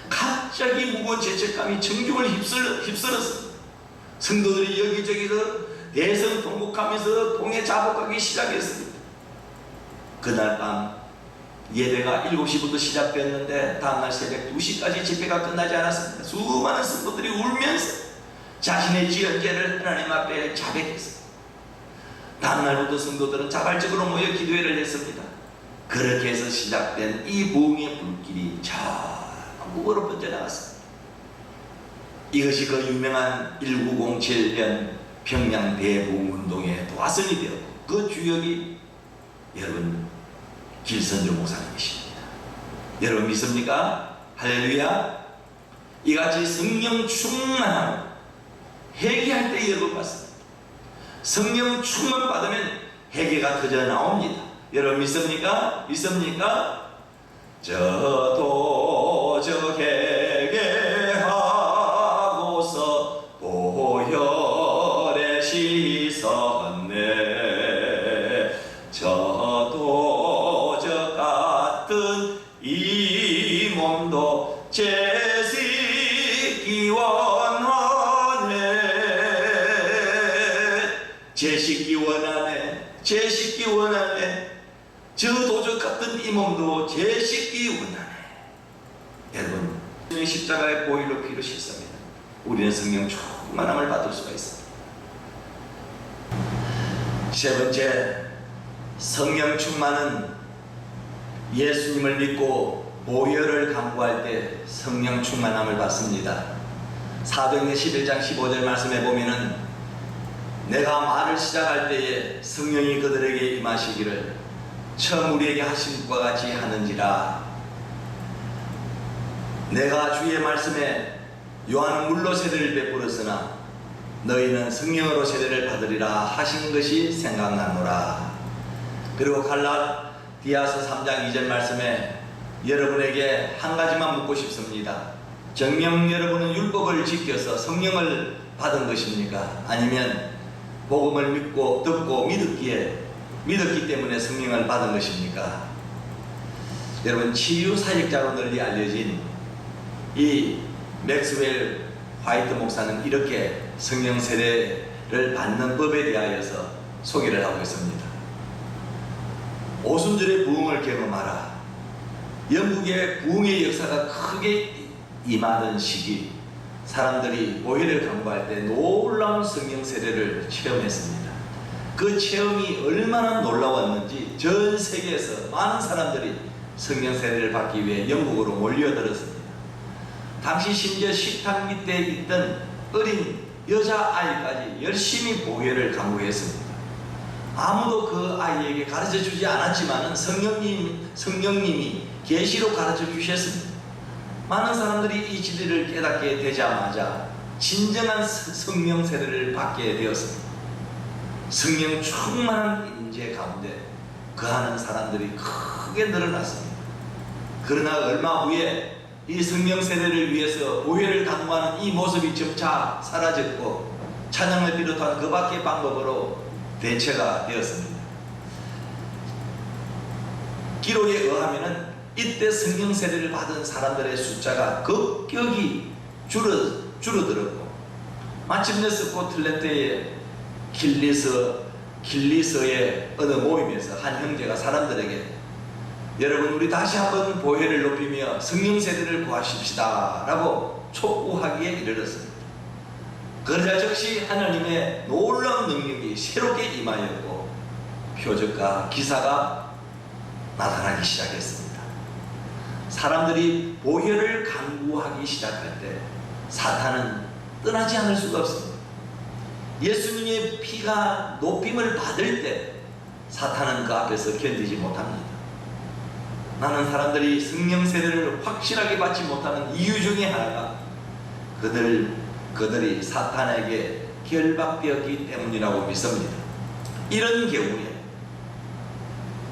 갑자기 무거운 죄책감이 정중을 휩쓸었습니다. 성도들이 여기저기서 대성통곡하면서 동에 자복하기 시작했습니다. 그날 밤 예배가 7시부터 시작됐는데 다음날 새벽 2시까지 집회가 끝나지 않았습니다. 수많은 성도들이 울면서 자신의 지은 죄를 하나님 앞에 자백했습니다. 다음날부터 성도들은 자발적으로 모여 기도회를 했습니다. 그렇게 해서 시작된 이 부흥의 불길이 전국으로 번져나갔습니다. 이것이 그 유명한 1907년 평양 대부흥운동의 도화선이 되었고 그 주역이 여러분 길선주 목사님이십니다. 여러분 믿습니까? 할렐루야. 이같이 성령 충만함 회개할 때 여러분 봤습니다. 성령 충만 받으면 회개가 터져 나옵니다. 여러분 믿습니까? 믿습니까? 저도 저 회개하고서 보혈에 씻었네. 저도 저 같은 이 몸도 제 씻기 원하네. 제 씻기 원하네. 재씻기 원하네. 저 도적 같은 이 몸도 재씻기 원하네. 여러분, 십자가의 보혈로 피로 씻습니다. 우리는 성령 충만함을 받을 수가 있습니다. 세 번째, 성령 충만은 예수님을 믿고 보혈을 간구할 때 성령 충만함을 받습니다. 사도행전 11장 15절 말씀에 보면은 내가 말을 시작할 때에 성령이 그들에게 임하시기를 처음 우리에게 하신 것과 같이 하는지라. 내가 주의 말씀에 요한은 물로 세례를 베풀었으나 너희는 성령으로 세례를 받으리라 하신 것이 생각나노라. 그리고 갈라디아서 3장 2절 말씀에 여러분에게 한 가지만 묻고 싶습니다. 정녕 여러분은 율법을 지켜서 성령을 받은 것입니까? 아니면 복음을 믿고 듣고 믿었기 때문에 성령을 받은 것입니까? 여러분, 치유 사역자로 널리 알려진 이 맥스웰 화이트 목사는 이렇게 성령 세례를 받는 법에 대하여서 소개를 하고 있습니다. 오순절의 부흥을 경험하라. 영국의 부흥의 역사가 크게 임하던 시기, 사람들이 보혈을 간구할 때 놀라운 성령 세례를 체험했습니다. 그 체험이 얼마나 놀라웠는지 전 세계에서 많은 사람들이 성령 세례를 받기 위해 영국으로 몰려들었습니다. 당시 심지어 식탁 밑에 있던 어린 여자아이까지 열심히 보혈을 간구했습니다. 아무도 그 아이에게 가르쳐 주지 않았지만 성령님이 계시로 가르쳐 주셨습니다. 많은 사람들이 이 진리를 깨닫게 되자마자 진정한 성령 세례를 받게 되었습니다. 성령 충만한 인재 가운데 거하는 사람들이 크게 늘어났습니다. 그러나 얼마 후에 이 성령 세례를 위해서 보혈을 간구하는 이 모습이 점차 사라졌고 찬양을 비롯한 그 밖의 방법으로 대체가 되었습니다. 기록에 의하면 이때 성령 세례를 받은 사람들의 숫자가 급격히 줄어들었고 마침내 스코틀랜드의 길리서의 어느 모임에서 한 형제가 사람들에게 여러분, 우리 다시 한번 보혈을 높이며 성령 세례를 구하십시다 라고 촉구하기에 이르렀습니다. 그러자 즉시 하나님의 놀라운 능력이 새롭게 임하였고 표적과 기사가 나타나기 시작했습니다. 사람들이 보혈을 간구하기 시작할 때 사탄은 떠나지 않을 수가 없습니다. 예수님의 피가 높임을 받을 때 사탄은 그 앞에서 견디지 못합니다. 많은 사람들이 성령 세례를 확실하게 받지 못하는 이유 중에 하나가 그들이 사탄에게 결박되었기 때문이라고 믿습니다. 이런 경우에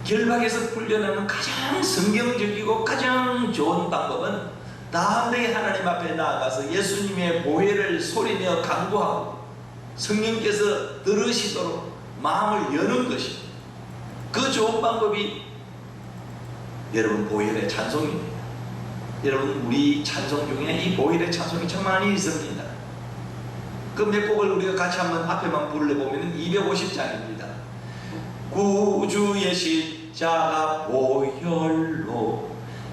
결박에서 풀려나는 가장 성경적이고 가장 좋은 방법은 다음에 하나님 앞에 나아가서 예수님의 보혈을 소리내어 간구하고 성령께서 들으시도록 마음을 여는 것입니다. 그 좋은 방법이 여러분 보혈의 찬송입니다. 여러분, 우리 찬송 중에 이 보혈의 찬송이 참 많이 있습니다. 그 몇 곡을 우리가 같이 한번 앞에만 불러보면 250장입니다. 구주의 십자가 보혈로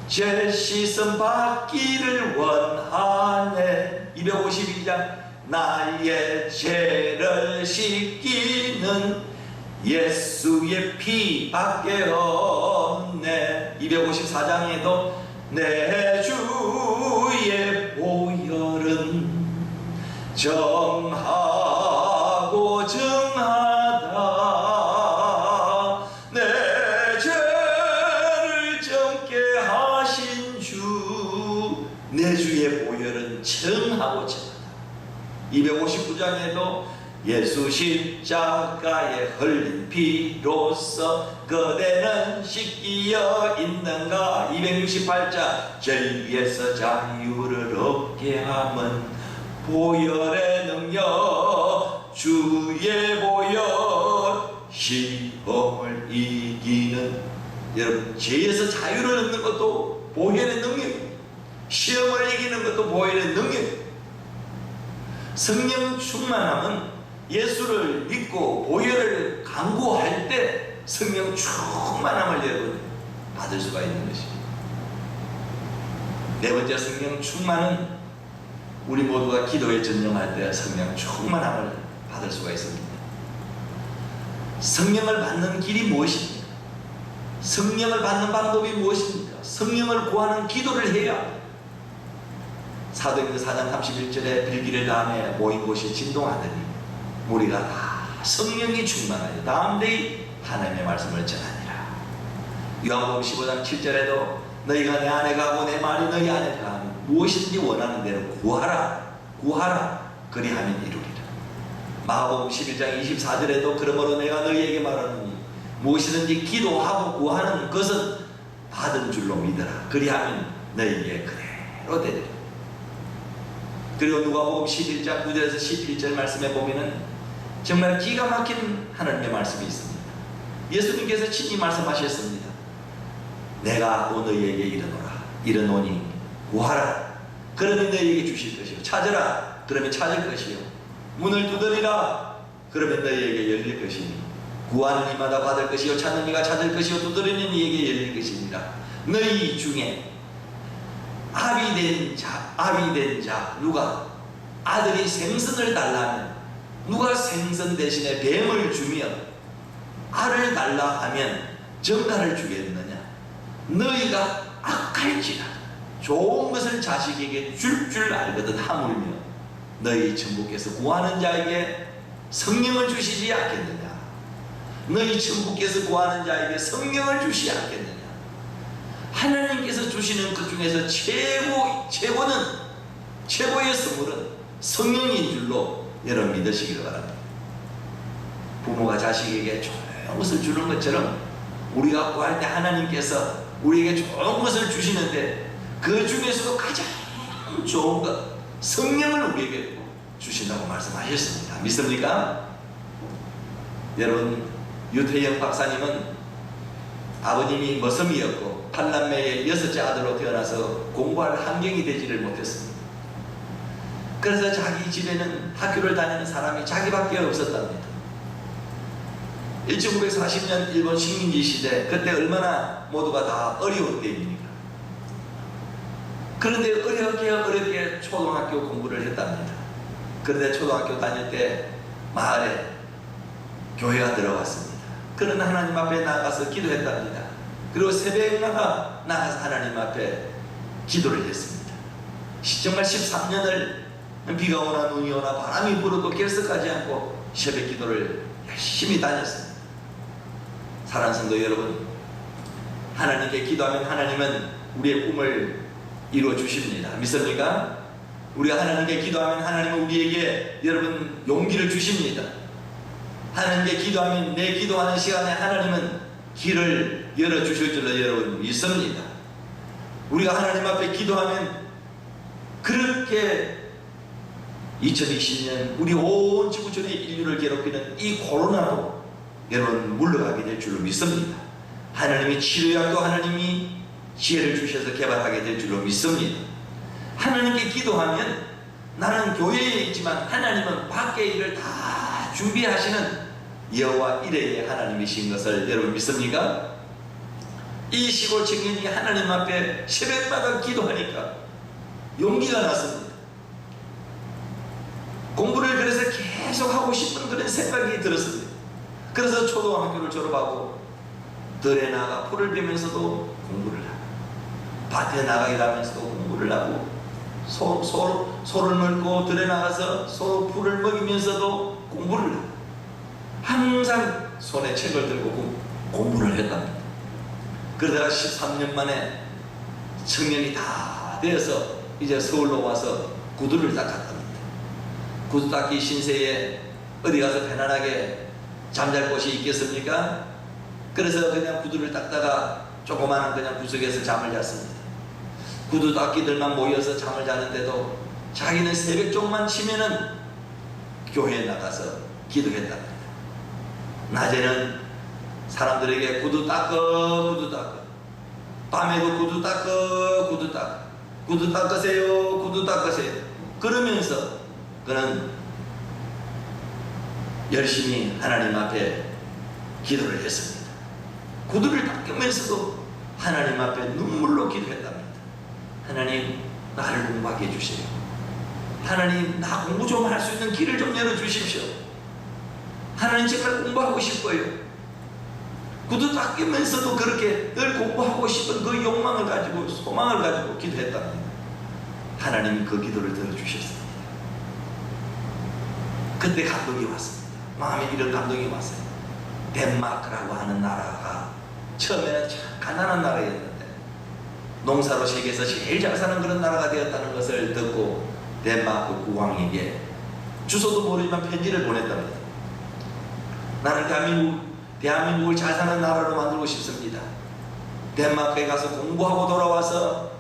죄 씻음 받기를 원하네. 252장 나의 죄를 씻기는 예수의 피밖에 없네. 254장에도 내 주의 보혈은 정하고 정하다. 내 죄를 정케 하신 주, 내 주의 보혈은 정하고 정하다. 259장에도 예수 십자가에 흘린 피로써 그대는 씻기어 있는가. 268장 죄에서 자유를 얻게 함은 보혈의 능력, 주의 보혈 시험을 이기는. 여러분, 죄에서 자유를 얻는 것도 보혈의 능력입니다. 시험을 이기는 것도 보혈의 능력입니다. 성령 충만함은 예수를 믿고 보혈을 간구할 때 성령 충만함을 여러분 받을 수가 있는 것입니다. 네 번째 성령 충만은 우리 모두가 기도에 전념할 때 성령 충만함을 받을 수가 있습니다. 성령을 받는 길이 무엇입니까? 성령을 받는 방법이 무엇입니까? 성령을 구하는 기도를 해야 사도행전 4장 31절에 빌기를 다음에 모인 곳이 진동하더니 우리가 다 성령이 충만하여 다음대이 하나님의 말씀을 전하니라. 요한복음 15장 7절에도 너희가 내 안에 가고 내 말이 너희 안에 가면 무엇인지 원하는 대로 구하라 그리하면 이루리라. 마가복음 11장 24절에도 그러므로 내가 너희에게 말하노니 무엇이든지 기도하고 구하는 것은 받은 줄로 믿어라 그리하면 너희에게 그대로 되리라. 그리고 누가복음 11장 9절에서 11절 말씀에 보면은 정말 기가 막힌 하나님의 말씀이 있습니다. 예수님께서 친히 말씀하셨습니다. 내가 너희에게 이르노니 구하라 그러면 너희에게 주실 것이요 찾으라 그러면 찾을 것이요 문을 두드리라 그러면 너희에게 열릴 것이니 구하는 이마다 받을 것이요 찾는 이가 찾을 것이요 두드리는 이에게 열릴 것이니라. 너희 중에 아비된 자 누가 아들이 생선을 달라면 누가 생선 대신에 뱀을 주며 알을 달라 하면 정갈을 주겠느냐? 너희가 악할지라 좋은 것을 자식에게 줄 알거든 하물며 너희 천부께서 구하는 자에게 성령을 주시지 않겠느냐? 너희 천부께서 구하는 자에게 성령을 주시지 않겠느냐? 하나님께서 주시는 그 중에서 최고의 선물은 성령인 줄로 여러분 믿으시길 바랍니다. 부모가 자식에게 좋은 것을 주는 것처럼 우리가 구할 때 하나님께서 우리에게 좋은 것을 주시는데 그 중에서도 가장 좋은 것 성령을 우리에게 주신다고 말씀하셨습니다. 믿습니까? 여러분 유태영 박사님은 아버님이 머슴이었고 8남매의 6째 아들로 태어나서 공부할 환경이 되지를 못했습니다. 그래서 자기 집에는 학교를 다니는 사람이 자기밖에 없었답니다. 1940년 일본 식민지 시대 그때 얼마나 모두가 다 어려운 때입니까? 그런데 어렵게 초등학교 공부를 했답니다. 그런데 초등학교 다닐 때 마을에 교회가 들어갔습니다. 그런 하나님 앞에 나가서 기도했답니다. 그리고 새벽에 나가서 하나님 앞에 기도를 했습니다. 정말 13년을 비가 오나 눈이 오나 바람이 불어도 결석하지 않고 새벽 기도를 열심히 다녔습니다. 사랑하는 성도 여러분, 하나님께 기도하면 하나님은 우리의 꿈을 이루어 주십니다. 믿습니까? 우리가 하나님께 기도하면 하나님은 우리에게 여러분 용기를 주십니다. 하나님께 기도하면 내 기도하는 시간에 하나님은 길을 열어주실 줄로 여러분 믿습니다. 우리가 하나님 앞에 기도하면 그렇게 2020년 우리 온 지구촌의 인류를 괴롭히는 이 코로나도 여러분 물러가게 될 줄로 믿습니다. 하나님이 치료약도 하나님이 지혜를 주셔서 개발하게 될 줄로 믿습니다. 하나님께 기도하면 나는 교회에 있지만 하나님은 밖의 일을 다 준비하시는 여호와 이레의 하나님이신 것을 여러분 믿습니까? 이 시골 청년이 하나님 앞에 새벽마다 기도하니까 용기가 났습니다. 공부를 그래서 계속 하고 싶은 그런 생각이 들었습니다. 그래서 초등학교를 졸업하고 들에 나가 풀을 베면서도 공부를 하고 밭에 나가 일하면서도 공부를 하고 소를 먹고 들에 나가서 소 풀을 먹이면서도 공부를 하고 항상 손에 책을 들고 공부를 했답니다. 그러다가 13년 만에 청년이 다 되어서 이제 서울로 와서 구두를 닦았답니다. 구두 닦기 신세에 어디 가서 편안하게 잠잘 곳이 있겠습니까? 그래서 그냥 구두를 닦다가 조그마한 그냥 구석에서 잠을 잤습니다. 구두 닦기들만 모여서 잠을 자는데도 자기는 새벽종만 치면은 교회에 나가서 기도했답니다. 낮에는 사람들에게 구두 닦어 밤에도 구두 닦으세요 그러면서 그는 열심히 하나님 앞에 기도를 했습니다. 구두를 닦으면서도 하나님 앞에 눈물로 기도했답니다. 하나님, 나를 공부하게 해주세요. 하나님, 나 공부 좀 할 수 있는 길을 좀 열어주십시오. 하나님, 제가 공부하고 싶어요. 구두 닦으면서도 그렇게 늘 공부하고 싶은 그 욕망을 가지고, 소망을 가지고 기도했답니다. 하나님이 그 기도를 들어주셨습니다. 그때 감동이 왔습니다. 마음에 이런 감동이 왔어요. 덴마크라고 하는 나라가 처음에는 참 가난한 나라였는데 농사로 세계에서 제일 잘 사는 그런 나라가 되었다는 것을 듣고 덴마크 국왕에게 주소도 모르지만 편지를 보냈답니다. 나는 대한민국을 잘 사는 나라로 만들고 싶습니다. 덴마크에 가서 공부하고 돌아와서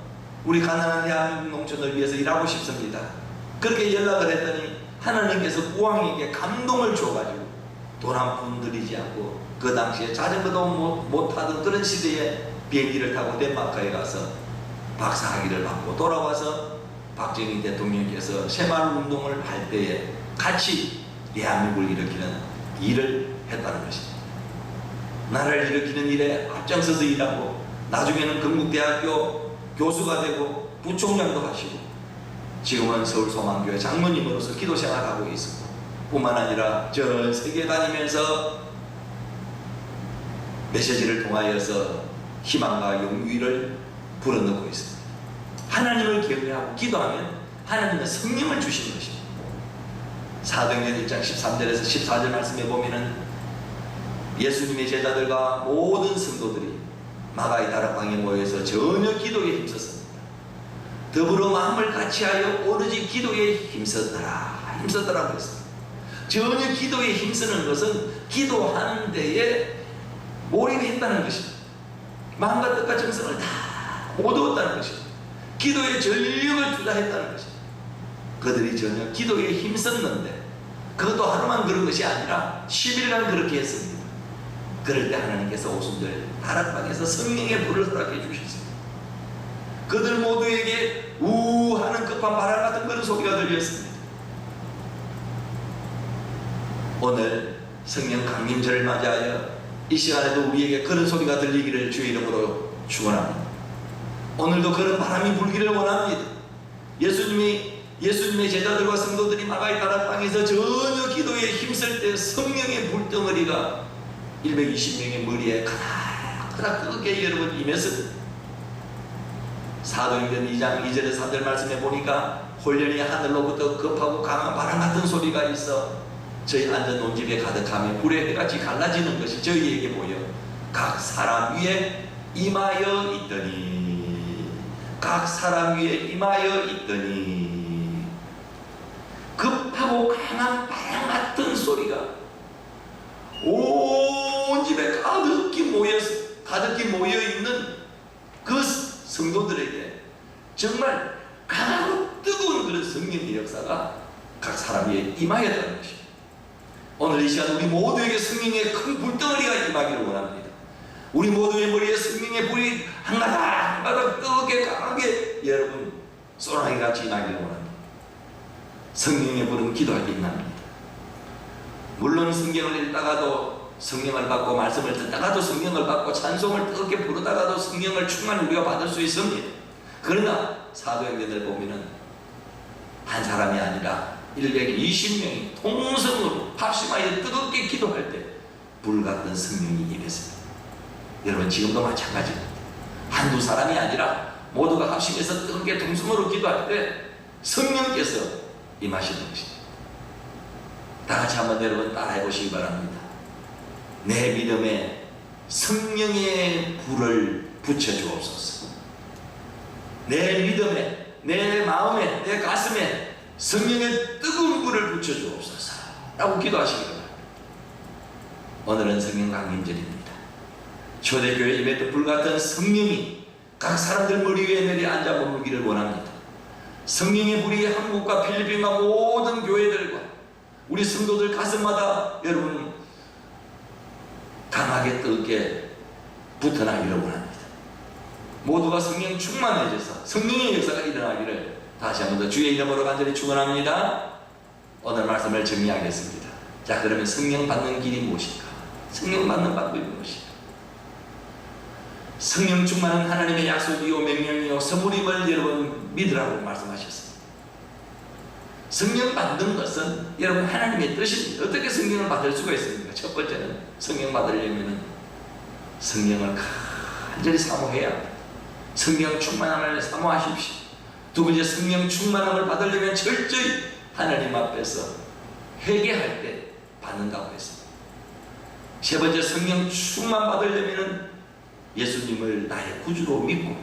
우리 가난한 대한민국 농촌을 위해서 일하고 싶습니다. 그렇게 연락을 했더니 하나님께서 국왕에게 감동을 줘가지고 돈 한 푼 들이지 않고 그 당시에 자전거도 못 타던 그런 시대에 비행기를 타고 덴마크에 가서 박사학위를 받고 돌아와서 박정희 대통령께서 새마을운동을 할 때에 같이 대한민국을 일으키는 일을 했다는 것입니다. 나라를 일으키는 일에 앞장서서 일하고 나중에는 건국대학교 교수가 되고 부총장도 하시고 지금은 서울소망교회 장로님으로서 기도 생활하고 있습니다. 뿐만 아니라 전 세계 다니면서 메시지를 통하여서 희망과 용기를 불어넣고 있습니다. 하나님을 경외하고 기도하면 하나님은 성령을 주시는 것입니다. 사도행전 1장 13절에서 14절 말씀에 보면은 예수님의 제자들과 모든 성도들이 마가의 다락방에 모여서 전혀 기도에 힘썼습니다. 더불어 마음을 같이하여 오로지 기도에 힘썼더라고 했습니다. 전혀 기도에 힘쓰는 것은 기도하는 데에 몰입했다는 것입니다. 마음과 뜻과 정성을 다 모두었다는 것입니다. 기도에 전력을 투자했다는 것입니다. 그들이 전혀 기도에 힘썼는데 그것도 하루만 그런 것이 아니라 10일간 그렇게 했습니다. 그럴 때 하나님께서 오순절 다락방에서 성령의 불을 허락해 주셨습니다. 그들 모두에게 우하는 급한 바람 같은 그런 소리가 들렸습니다. 오늘 성령 강림절을 맞이하여 이 시간에도 우리에게 그런 소리가 들리기를 주의 이름으로 축원합니다. 오늘도 그런 바람이 불기를 원합니다. 예수님의 제자들과 성도들이 마가의 다락방에서 전혀 기도에 힘쓸 때 성령의 불덩어리가 120명의 머리에 가닥가닥 뜨겁게 여러분 임했습니다. 사도행전 2장 2절에 3절 말씀에 보니까 홀연히 하늘로부터 급하고 강한 바람 같은 소리가 있어 저희 앉은 논집에 가득하며 불의 해같이 갈라지는 것이 저희에게 보여 각 사람 위에 임하여 있더니 급하고 강한 바람 같은 소리가 온 집에 가득히 모여 있는 그 성도들에게 정말 강하고 뜨거운 그런 성령의 역사가 각 사람 위에 임하였다는 것입니다. 오늘 이 시간 우리 모두에게 성령의 큰 불덩어리가 임하기를 원합니다. 우리 모두의 머리에 성령의 불이 한 가닥 뜨겁게 강하게 여러분 쏘나기 같이 임하기를 원합니다. 성령의 불은 기도할 때 임합니다. 물론 성경을 읽다가도 성령을 받고 말씀을 듣다가도 성령을 받고 찬송을 뜨겁게 부르다가도 성령을 충만히 우리가 받을 수 있습니다. 그러나 사도행전을 보면은 한 사람이 아니라 120명이 통성으로 합심하여 뜨겁게 기도할 때 불같은 성령이 임했습니다. 여러분 지금도 마찬가지입니다. 한두 사람이 아니라 모두가 합심해서 뜨겁게 통성으로 기도할 때 성령께서 임하시는 것입니다. 다 같이 한번 여러분 따라해 보시기 바랍니다. 내 믿음에 성령의 불을 붙여주옵소서. 내 믿음에, 내 마음에, 내 가슴에 성령의 뜨거운 불을 붙여주옵소서 라고 기도하시기 바랍니다. 오늘은 성령 강림절입니다. 초대교회 임했던 불같은 성령이 각 사람들 머리 위에 내려 앉아 머물기를 원합니다. 성령의 불이 한국과 필리핀과 모든 교회들과 우리 성도들 가슴마다 여러분 강하게 뜨겁게 붙어나기를 원합니다. 모두가 성령 충만해져서 성령의 역사가 일어나기를 다시 한번 더 주의 이름으로 간절히 축원합니다. 오늘 말씀을 정리하겠습니다. 자, 그러면 성령 받는 길이 무엇일까? 성령 받는 방법이 무엇일까? 성령 충만은 하나님의 약속이요 명령이요 선물임을 여러분 믿으라고 말씀하셨습니다. 성령 받는 것은 여러분 하나님의 뜻입니다. 어떻게 성령을 받을 수가 있습니까? 첫 번째는 성령 받으려면 성령을 간절히 사모해야 합니다. 성령 충만함을 사모하십시오. 두 번째, 성령 충만함을 받으려면 철저히 하나님 앞에서 회개할 때 받는다고 했습니다. 세 번째, 성령 충만 받으려면 예수님을 나의 구주로 믿고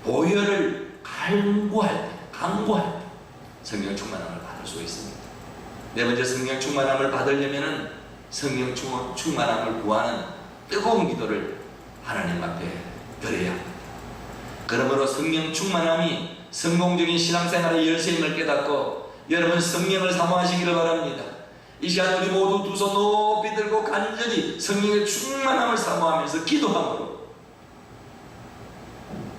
보혈을 간구할 때 성령 충만함을 받을 수 있습니다. 네 번째, 성령 충만함을 받으려면 성령 충만함을 구하는 뜨거운 기도를 하나님 앞에 드려야 합니다. 그러므로 성령 충만함이 성공적인 신앙생활의 열쇠임을 깨닫고 여러분 성령을 사모하시기를 바랍니다. 이 시간 우리 모두 두 손 높이 들고 간절히 성령의 충만함을 사모하면서 기도함으로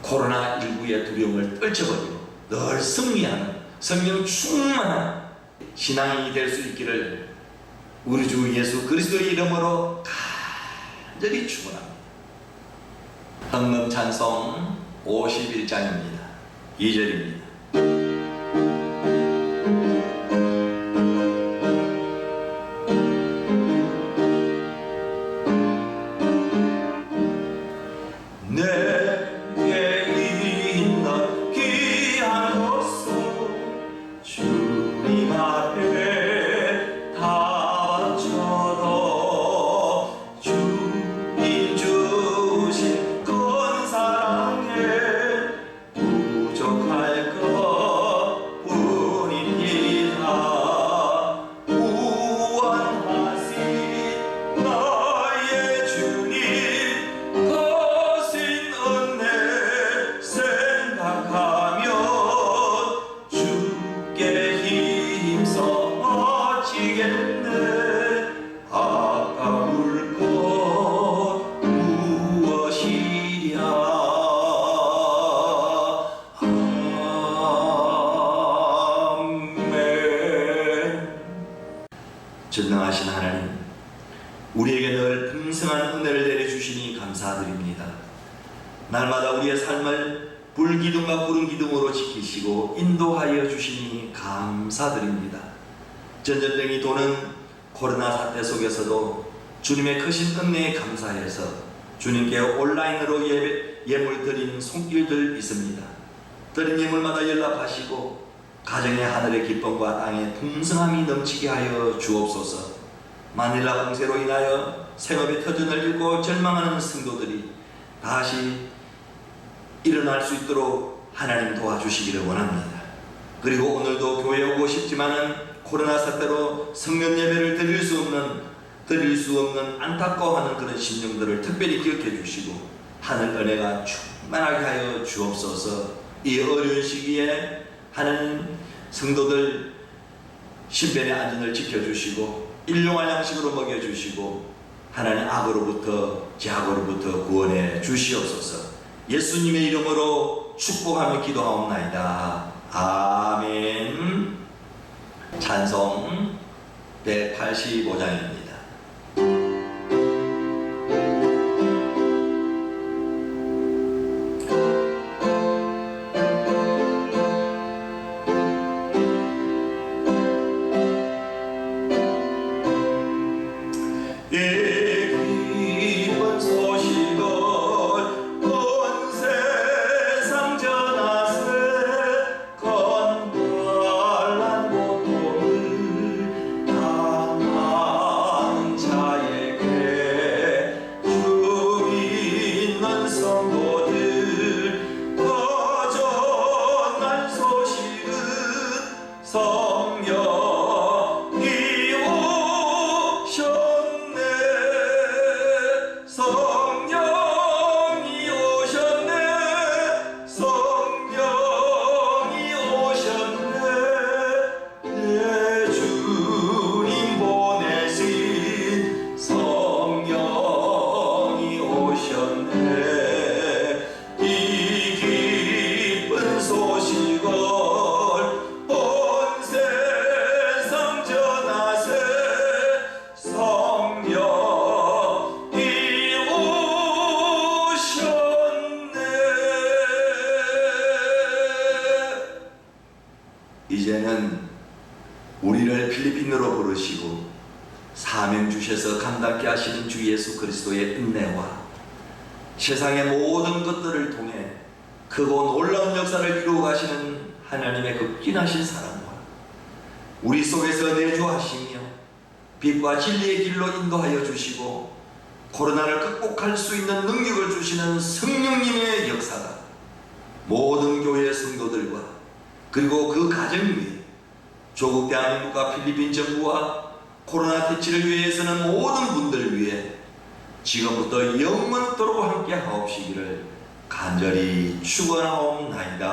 코로나19의 두려움을 떨쳐버리고 늘 승리하는 성령 충만한 신앙이 될 수 있기를 우리 주 예수 그리스도의 이름으로 간절히 축원합니다. 헌금 찬송 51장입니다. 2절입니다. 전능하신 하나님, 우리에게 늘 풍성한 은혜를 내려주시니 감사드립니다. 날마다 우리의 삶을 불기둥과 구름기둥으로 지키시고 인도하여 주시니 감사드립니다. 전염병이 도는 코로나 사태 속에서도 주님의 크신 은혜에 감사해서 주님께 온라인으로 예물 드리는 손길들 있습니다. 드린 예물마다 연락하시고 가정의 하늘의 기쁨과 땅의 풍성함이 넘치게 하여 주옵소서. 마닐라 홍세로 인하여 생업의 터전을 잃고 절망하는 성도들이 다시 일어날 수 있도록 하나님 도와주시기를 원합니다. 그리고 오늘도 교회에 오고 싶지만은 코로나 사태로 성령 예배를 드릴 수 없는 안타까워하는 그런 심령들을 특별히 기억해 주시고 하늘 은혜가 충만하게 하여 주옵소서. 이 어려운 시기에 하나님 성도들 신변의 안전을 지켜주시고 일용할 양식으로 먹여주시고 하나님 악으로부터 죄악으로부터 구원해 주시옵소서. 예수님의 이름으로 축복하며 기도하옵나이다. 아멘. 찬송 185장입니다. 건강한 고통을 당하 이제는 우리를 필리핀으로 부르시고 사명 주셔서 감당케 하시는 주 예수 그리스도의 은혜와 세상의 모든 것들을 통해 크고 놀라운 역사를 이루어 가시는 하나님의 그 귀하신 사랑과 우리 속에서 내주하시며 빛과 진리의 길로 인도하여 주시고 코로나를 극복할 수 있는 능력을 주시는 성령님의 역사가 모든 교회 성도들과 그리고 그 가정 위에 조국 대한민국과 필리핀 정부와 코로나 퇴치를 위해서는 모든 분들 위해 지금부터 영원토록 함께 하옵시기를 간절히 축원하옵나이다.